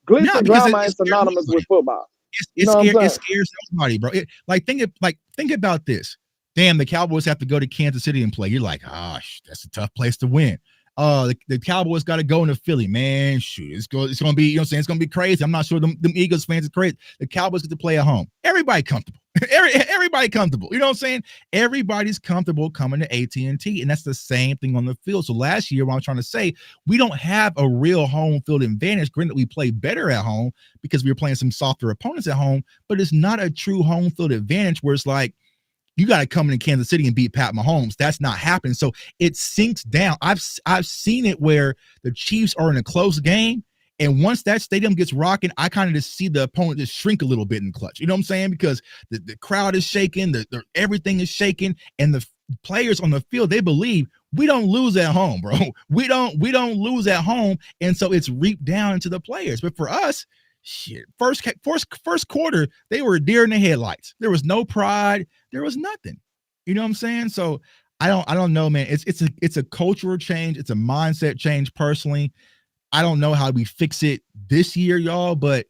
Glitz and glamour ain't synonymous with football. It scares nobody, bro. Think about this. Damn, the Cowboys have to go to Kansas City and play. You're like, gosh, that's a tough place to win. The Cowboys got to go into Philly, man. Shoot, it's going to be, you know what I'm saying? It's going to be crazy. I'm not sure them Eagles fans are crazy. The Cowboys get to play at home. Everybody comfortable. Everybody comfortable. You know what I'm saying? Everybody's comfortable coming to AT&T, and that's the same thing on the field. So last year, what I'm trying to say, we don't have a real home field advantage. Granted, we play better at home because we were playing some softer opponents at home, but it's not a true home field advantage where it's like, you got to come into Kansas City and beat Pat Mahomes. That's not happening. So it sinks down. I've seen it where the Chiefs are in a close game, and once that stadium gets rocking, I kind of just see the opponent just shrink a little bit in clutch. You know what I'm saying? Because the crowd is shaking, everything is shaking, and the players on the field, they believe we don't lose at home, bro. We don't lose at home, and so it's reaped down into the players. But for us, shit, first quarter, they were deer in the headlights. There was no pride. There was nothing. You know what I'm saying? So I don't know, man. It's a cultural change. It's a mindset change. Personally, I don't know how we fix it this year, y'all. But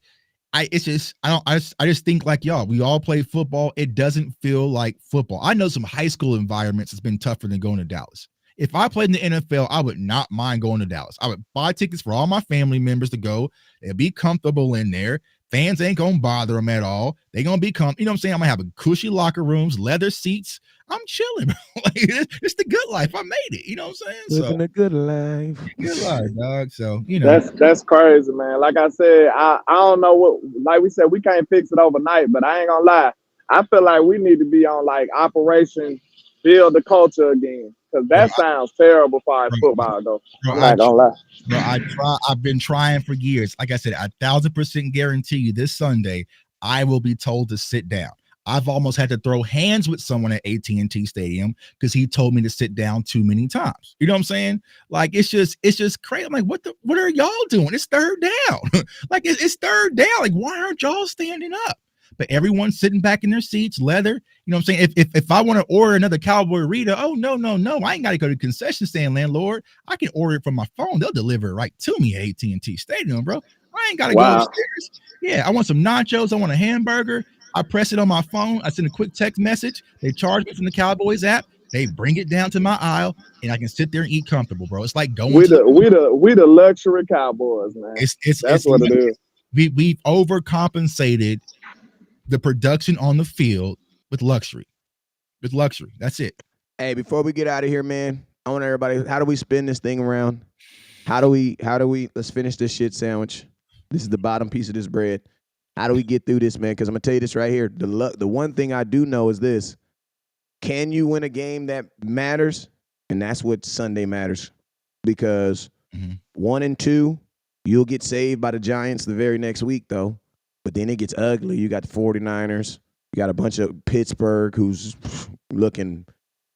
I just think like y'all. We all play football. It doesn't feel like football. I know some high school environments it's been tougher than going to Dallas. If I played in the NFL, I would not mind going to Dallas. I would buy tickets for all my family members to go. They'll be comfortable in there. Fans ain't going to bother them at all. They're going to be you know what I'm saying? I'm going to have a cushy locker rooms, leather seats. I'm chilling, bro. Like, it's the good life. I made it. You know what I'm saying? Living a good life. Good life, dog. So, you know. That's crazy, man. Like I said, I don't know what, like we said, we can't fix it overnight, but I ain't going to lie. I feel like we need to be on like Operation Build the Culture again. Because that sounds terrible for our football, though. I'm not gonna lie. Bro, I've been trying for years. Like I said, 1,000% guarantee you this Sunday, I will be told to sit down. I've almost had to throw hands with someone at AT&T Stadium because he told me to sit down too many times. You know what I'm saying? Like, it's just crazy. I'm like, what are y'all doing? It's third down. Like, it's third down. Like, why aren't y'all standing up? but everyone's sitting back in their seats, leather. You know what I'm saying? If I want to order another Cowboy Rita, oh no, I ain't got to go to the concession stand, landlord. I can order it from my phone. They'll deliver it right to me at AT&T Stadium, bro. I ain't got to go upstairs. Yeah, I want some nachos. I want a hamburger. I press it on my phone. I send a quick text message. They charge me from the Cowboys app. They bring it down to my aisle, and I can sit there and eat comfortable, bro. It's like going we the luxury Cowboys, man. That's what it is. We've overcompensated the production on the field with luxury. That's it. Hey, before we get out of here, man, I want everybody, how do we spin this thing around? How do we let's finish this shit sandwich. This is the bottom piece of this bread. How do we get through this, man? Because I'm gonna tell you this right here. The one thing I do know is this: can you win a game that matters? And that's what Sunday matters. Because 1 and 2, you'll get saved by the Giants the very next week, though. But then it gets ugly. You got the 49ers. You got a bunch of Pittsburgh who's looking.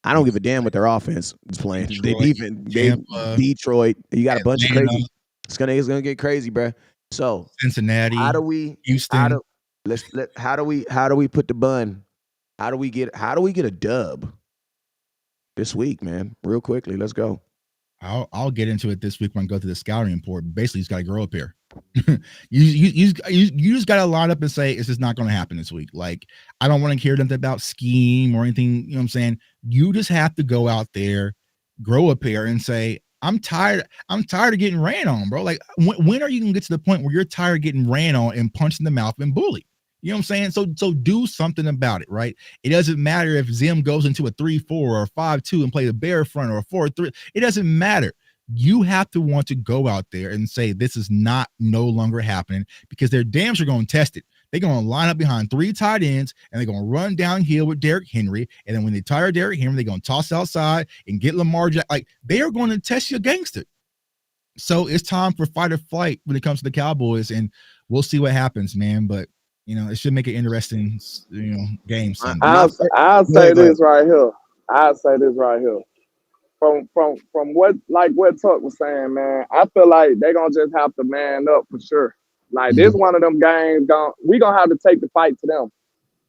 I don't give a damn what their offense is playing. Detroit. You got a bunch of crazy. It's gonna get crazy, bro. So Cincinnati. Houston. How do we put the bun? How do we get a dub this week, man? Real quickly, let's go. I'll get into it this week when I go through the scouting report. Basically, you just got to grow up here. you just got to line up and say it's just not going to happen this week. Like, I don't want to hear anything about scheme or anything. You know what I'm saying? You just have to go out there, grow up here, and say, I'm tired of getting ran on, bro. Like, when are you going to get to the point where you're tired of getting ran on and punched in the mouth and bullied? You know what I'm saying? So do something about it, right? It doesn't matter if Zim goes into a 3-4 or a 5-2 and play the bear front or a 4-3. It doesn't matter. You have to want to go out there and say this is no longer happening, because they're damn sure going to test it. They're going to line up behind 3 tight ends, and they're going to run downhill with Derrick Henry. And then when they tire Derrick Henry, they're going to toss outside and get Lamar Jackson. Like, they are going to test your gangster. So it's time for fight or flight when it comes to the Cowboys, and we'll see what happens, man. But it should make an interesting, game Sunday. I'll say this right here. From what Tuck was saying, man, I feel like they're gonna just have to man up for sure. Like, this one of them games, we gonna have to take the fight to them.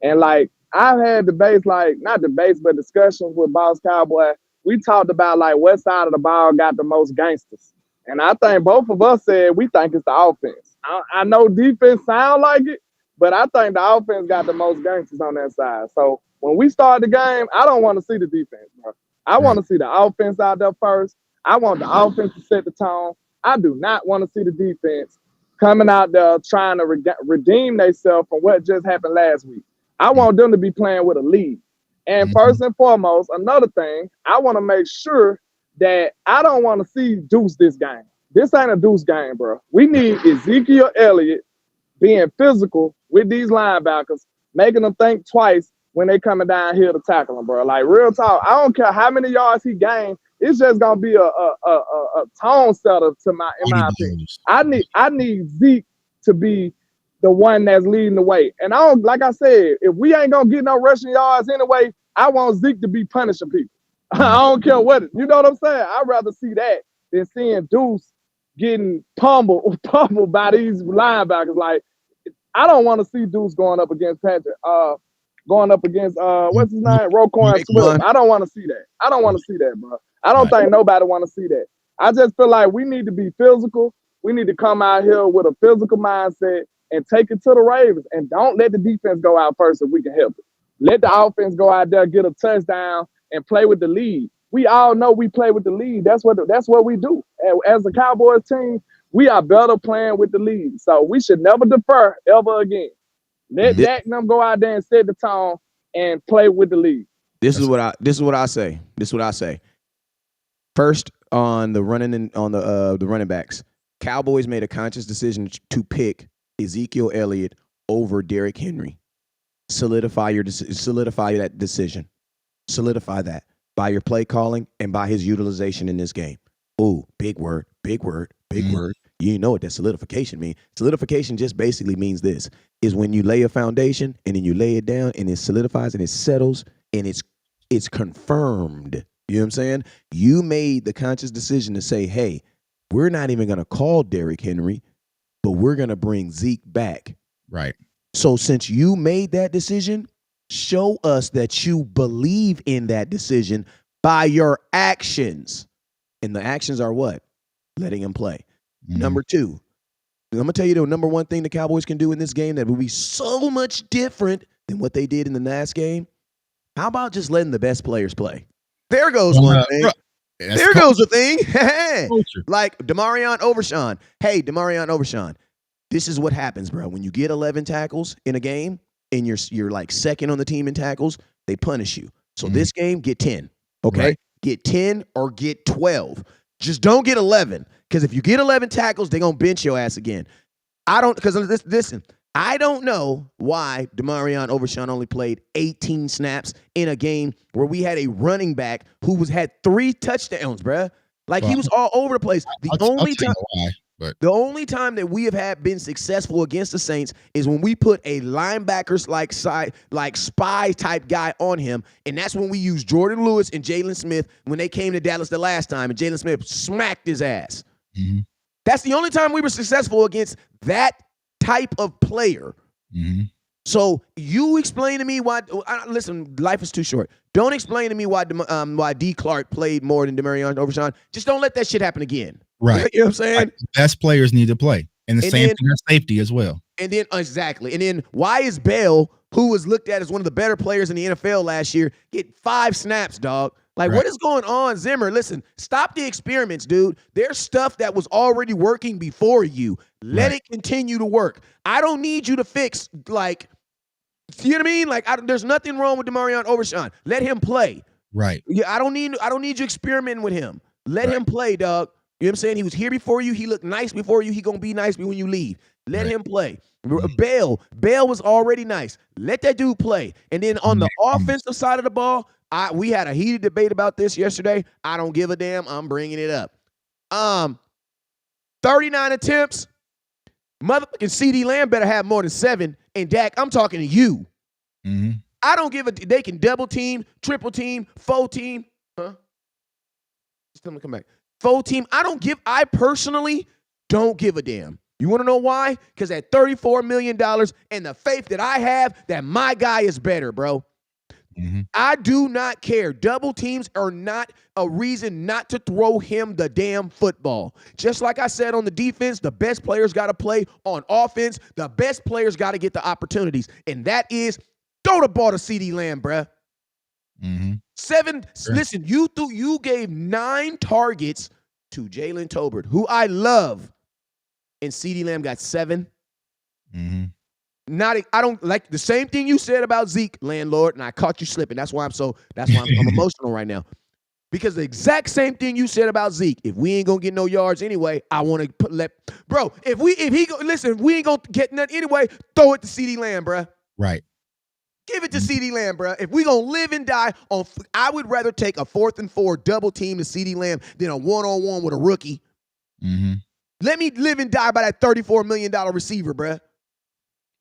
And like, I've had debates, like not debates, but discussions with Boss Cowboy. We talked about like what side of the ball got the most gangsters. And I think both of us said we think it's the offense. I know defense sound like it, but I think the offense got the most gangsters on that side. So when we start the game, I don't want to see the defense, bro. I want to see the offense out there first. I want the offense to set the tone. I do not want to see the defense coming out there trying to redeem themselves from what just happened last week. I want them to be playing with a lead. And first and foremost, another thing, I want to make sure that I don't want to see Deuce this game. This ain't a Deuce game, bro. We need Ezekiel Elliott being physical with these linebackers, making them think twice when they coming down here to tackle him, bro. Like, real talk, I don't care how many yards he gained. It's just gonna be a tone setter in my opinion. I need Zeke to be the one that's leading the way. And I don't, like I said, if we ain't gonna get no rushing yards anyway, I want Zeke to be punishing people. I don't care what it, you know what I'm saying? I'd rather see that than seeing Deuce getting pummeled by these linebackers. Like, I don't want to see Deuce going up against Patrick. What's his name? Roquan Swift. I don't want to see that. I don't want to see that, bro. I don't think nobody want to see that. I just feel like we need to be physical. We need to come out here with a physical mindset and take it to the Ravens. And don't let the defense go out first if we can help it. Let the offense go out there, get a touchdown, and play with the lead. We all know we play with the lead. That's what we do. As a Cowboys team, we are better playing with the lead. So we should never defer ever again. Let Dak and them go out there and set the tone and play with the lead. This is what I say. First, on the running backs, Cowboys made a conscious decision to pick Ezekiel Elliott over Derrick Henry. Solidify that decision. Solidify that by your play calling and by his utilization in this game. Ooh, big word. You know what that solidification means. Solidification just basically means this, is when you lay a foundation and then you lay it down and it solidifies and it settles and it's confirmed. You know what I'm saying? You made the conscious decision to say, hey, we're not even going to call Derrick Henry, but we're going to bring Zeke back. Right. So since you made that decision, show us that you believe in that decision by your actions. And the actions are what? Letting him play. Mhm. Number two, I'm going to tell you the number one thing the Cowboys can do in this game that will be so much different than what they did in the last game. How about just letting the best players play? There goes one thing. There goes a thing. Like Demarion Overshawn. Hey, Demarion Overshawn. This is what happens, bro. When you get 11 tackles in a game and you're like second on the team in tackles, they punish you. So this game, get 10. Okay? Right. Get 10 or get 12. Just don't get 11. Because if you get 11 tackles, they're going to bench your ass again. Listen, I don't know why Demarion Overshawn only played 18 snaps in a game where we had a running back who had 3 touchdowns, bruh. Like, he was all over the place. The only time that we have been successful against the Saints is when we put a linebackers like spy type guy on him, and that's when we used Jordan Lewis and Jalen Smith when they came to Dallas the last time, and Jalen Smith smacked his ass. Mm-hmm. That's the only time we were successful against that type of player. Mm-hmm. So you explain to me why. Listen, life is too short. Don't explain to me why D. Clark played more than Demarion Overshawn. Just don't let that shit happen again. Right. You know what I'm saying? Right. Best players need to play. And the same thing as safety as well. And then, exactly. And then why is Bell, who was looked at as one of the better players in the NFL last year, get 5 snaps, dog? Like, what is going on, Zimmer? Listen, stop the experiments, dude. There's stuff that was already working before you. Let it continue to work. I don't need you to fix, like, you know what I mean? Like, there's nothing wrong with Demarion Overshawn. Let him play. Right. Yeah, I don't need you experimenting with him. Let him play, dog. You know what I'm saying? He was here before you. He looked nice before you. He gonna be nice when you leave. Let him play. Bell was already nice. Let that dude play. And then on the offensive side of the ball, we had a heated debate about this yesterday. I don't give a damn. I'm bringing it up. 39 attempts. Motherfucking CD Lamb better have more than 7. And Dak, I'm talking to you. Mm-hmm. I don't give a. They can double team, triple team, 4 team. Huh? Just tell them to come back. 4 team. I personally don't give a damn. You want to know why? Because at $34 million and the faith that I have that my guy is better, bro. Mm-hmm. I do not care. Double teams are not a reason not to throw him the damn football. Just like I said on the defense, the best players got to play. On offense, the best players got to get the opportunities. And that is throw the ball to CD Lamb, bruh. Mm-hmm. 7. Sure. Listen, you gave 9 targets to Jalen Tolbert, who I love, and CD Lamb got 7. Mm-hmm. I don't like the same thing you said about Zeke, landlord, and I caught you slipping. That's why I'm emotional right now. Because the exact same thing you said about Zeke. If we ain't gonna get no yards anyway, I want to if we ain't gonna get nothing anyway, throw it to CD Lamb, bro. Right. Give it to CD Lamb, bro. If we gonna live and die on, I would rather take a 4th and 4 double team to CD Lamb than a 1-on-1 with a rookie. Mm-hmm. Let me live and die by that $34 million receiver, bro.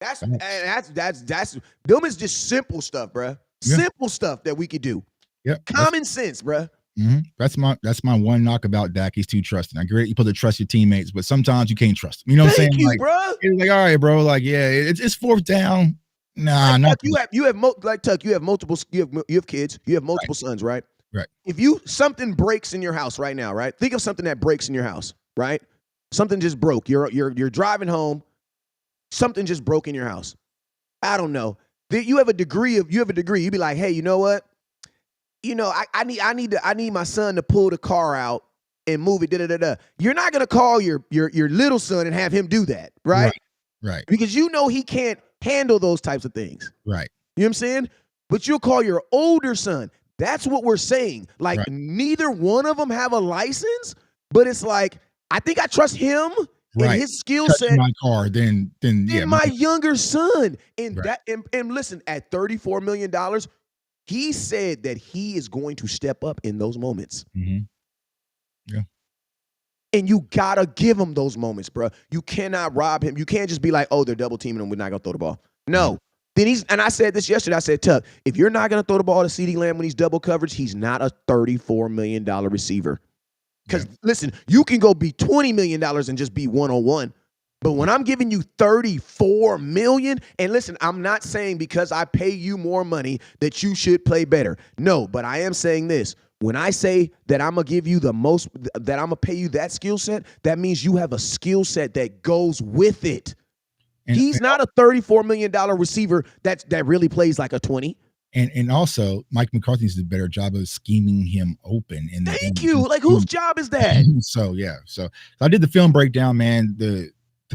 That's them is just simple stuff, bro. Yeah. Simple stuff that we could do. Yeah. Common sense, bro. Mm-hmm. That's my one knock about Dak. He's too trusting. I agree, you supposed to trust your teammates, but sometimes you can't trust them. You know what I'm saying? Thank you, bro. Like, all right, bro. Like, yeah, it's 4th down. Nah, like, not Tuck, you have multiple. You have kids. You have multiple sons, right? Right. If something breaks in your house right now, right? Think of something that breaks in your house, right? Something just broke. You're driving home. Something just broke in your house. I don't know. You have a degree. You'd be like, hey, you know what? You know, I need my son to pull the car out and move it. You're not gonna call your little son and have him do that, right? Right. Because you know he can't handle those types of things. Right. You know what I'm saying? But you'll call your older son. That's what we're saying. Like, neither one of them have a license, but it's like, I think I trust him and his skill set. My car, then my younger son. And and listen, at $34 million, he said that he is going to step up in those moments. Mm-hmm. Yeah. And you gotta give him those moments, bro. You cannot rob him. You can't just be like, oh, they're double teaming him, we're not gonna throw the ball. No. Then and I said this yesterday, I said, Tuck, if you're not gonna throw the ball to CeeDee Lamb when he's double coverage, he's not a $34 million receiver. Because listen, you can go be $20 million and just be 1-on-1. But when I'm giving you $34 million, and listen, I'm not saying because I pay you more money that you should play better. No, but I am saying this. When I say that I'm going to give you the most, that I'm going to pay you that skill set, that means you have a skill set that goes with it. He's not a $34 million receiver that really plays like a 20. And also, Mike McCarthy needs a better job of scheming him open. Thank you. Like, whose job is that? So I did the film breakdown, man. The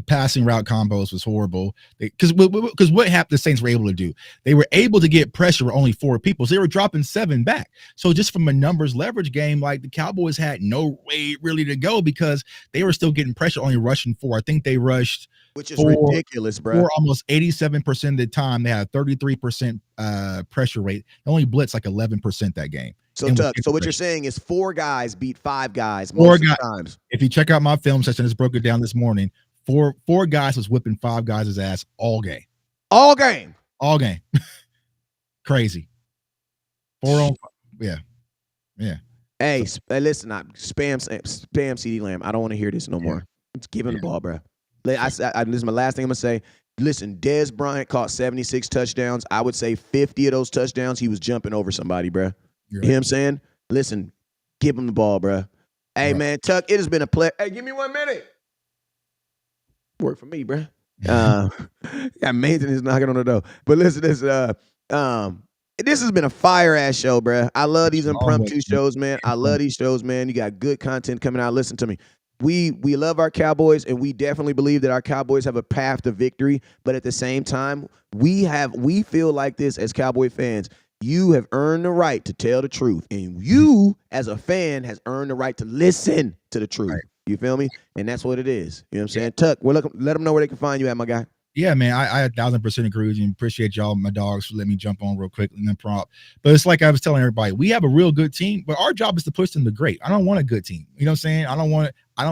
passing route combos was horrible. Because what happened, the Saints were able to do, they were able to get pressure with only 4 people. So they were dropping 7 back. So just from a numbers leverage game, like the Cowboys had no way really to go because they were still getting pressure, only rushing 4. I think they rushed, which is ridiculous, bro. For almost 87% of the time, they had a 33% pressure rate. They only blitzed like 11% that game. So, Tuck, so what you're saying is 4 guys beat 5 guys most of the times. If you check out my film session, I just broke it down this morning. 4 guys was whipping 5 guys' ass all game. All game. Crazy. 4 on 5. Yeah. Hey, listen, spam CeeDee Lamb. I don't want to hear this no more. Let's give him the ball, bro. This is my last thing I'm going to say. Listen, Dez Bryant caught 76 touchdowns. I would say 50 of those touchdowns, he was jumping over somebody, bro. You know what I'm saying? Listen, give him the ball, bro. Hey, man, Tuck, it has been a pleasure. Hey, give me 1 minute. Work for me, bro. Got maintenance knocking on the door. But listen, this has been a fire-ass show, bro. I love these impromptu shows, man. I love these shows, man. You got good content coming out. Listen to me. We love our Cowboys, and we definitely believe that our Cowboys have a path to victory. But at the same time, we feel like this as Cowboy fans. You have earned the right to tell the truth, and you, as a fan, has earned the right to listen to the truth. Right. You feel me? And that's what it is. You know what I'm saying? Tuck, well, let them know where they can find you at, my guy. Yeah, man, I 1,000% agree with you and appreciate y'all, my dogs, for letting me jump on real quick and then prompt. But it's like I was telling everybody, we have a real good team, but our job is to push them to great. I don't want a good team. You know what I'm saying? I don't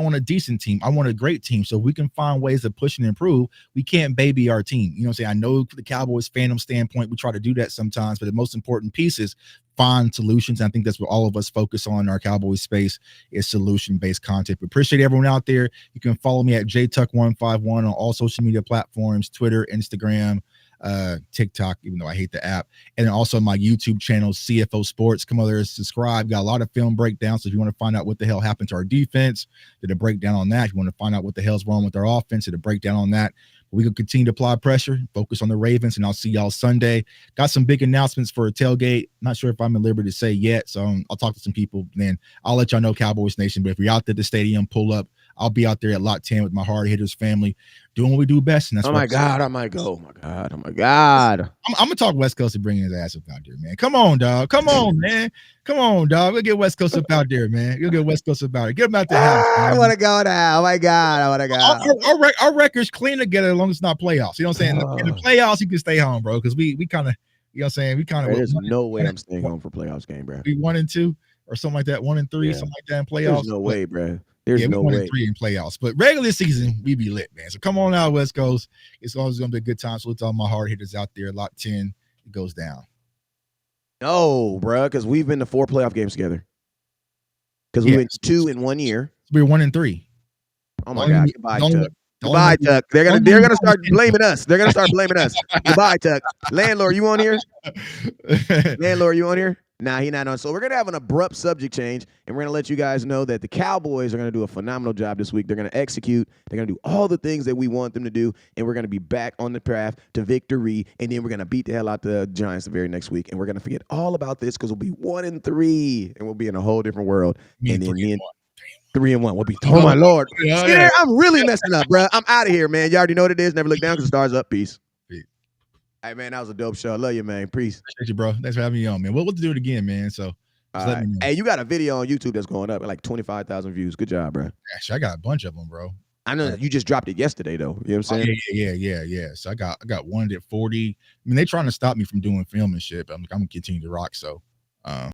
want a decent team. I want a great team. So we can find ways to push and improve. We can't baby our team. You know what I'm saying? I know the Cowboys fandom standpoint, we try to do that sometimes, but the most important piece is find solutions. And I think that's what all of us focus on in our Cowboys space is solution-based content. But appreciate everyone out there. You can follow me at jtuck151 on all social media platforms, Twitter, Instagram, TikTok, even though I hate the app, and then also my YouTube channel, CFO Sports. Come over there, subscribe. Got a lot of film breakdowns. So if you want to find out what the hell happened to our defense, did a breakdown on that. If you want to find out what the hell's wrong with our offense, did a breakdown on that. We can continue to apply pressure, focus on the Ravens, and I'll see y'all Sunday. Got some big announcements for a tailgate. Not sure if I'm at liberty to say yet, so I'll talk to some people, and then I'll let y'all know, Cowboys Nation. But if you're out there at the stadium, pull up. I'll be out there at Lot 10 with my hard hitters family doing what we do best. And that's I might go. Oh my God. I'm going to talk West Coast and bring his ass up out there, man. Come on, dog. Come on, man. Come on, dog. We'll get West Coast up out there, man. You'll get West Coast up out there. Get him out the house. Man. I want to go now. Oh my God. I want to go. Our records clean together as long as it's not playoffs. You know what I'm saying? In the playoffs, you can stay home, bro, because we kind of, you know what I'm saying? There's no way I'm staying home for playoffs game, bro. We 1-2 or something like that. 1-3, something like that in playoffs. There's no way, bro. There's no way. 1-3 in playoffs, but regular season we be lit, man. So come on out, West Coast. It's always gonna be a good time. So it's all my hard hitters out there. Lot 10, it goes down. No, bro, because we've been to 4 playoff games together. Because we went 2 in 1 year. We were 1-3. Oh my God! Goodbye, Tuck. Goodbye, Tuck. They're gonna start blaming us. They're gonna start blaming us. Goodbye, Tuck. Landlord, you on here? Landlord, you on here? Nah, he not on. So we're going to have an abrupt subject change, and we're going to let you guys know that the Cowboys are going to do a phenomenal job this week. They're going to execute. They're going to do all the things that we want them to do, and we're going to be back on the path to victory, and then we're going to beat the hell out the Giants the very next week, and we're going to forget all about this because we'll be 1-3, and we'll be in a whole different world. And then 3-1. We'll be, oh, my Lord. Yeah, I'm really messing up, bro. I'm out of here, man. You already know what it is. Never look down because the stars up. Peace. Hey, man, that was a dope show. I love you, man. Peace. Appreciate you, bro. Thanks for having me on, man. We'll do it again, man. So, let me know. Hey, you got a video on YouTube that's going up at like 25,000 views. Good job, bro. Actually, I got a bunch of them, bro. I know you just dropped it yesterday, though. You know what I'm saying? Yeah. So I got one at 40. I mean, they trying to stop me from doing film and shit, but I'm gonna continue to rock. So,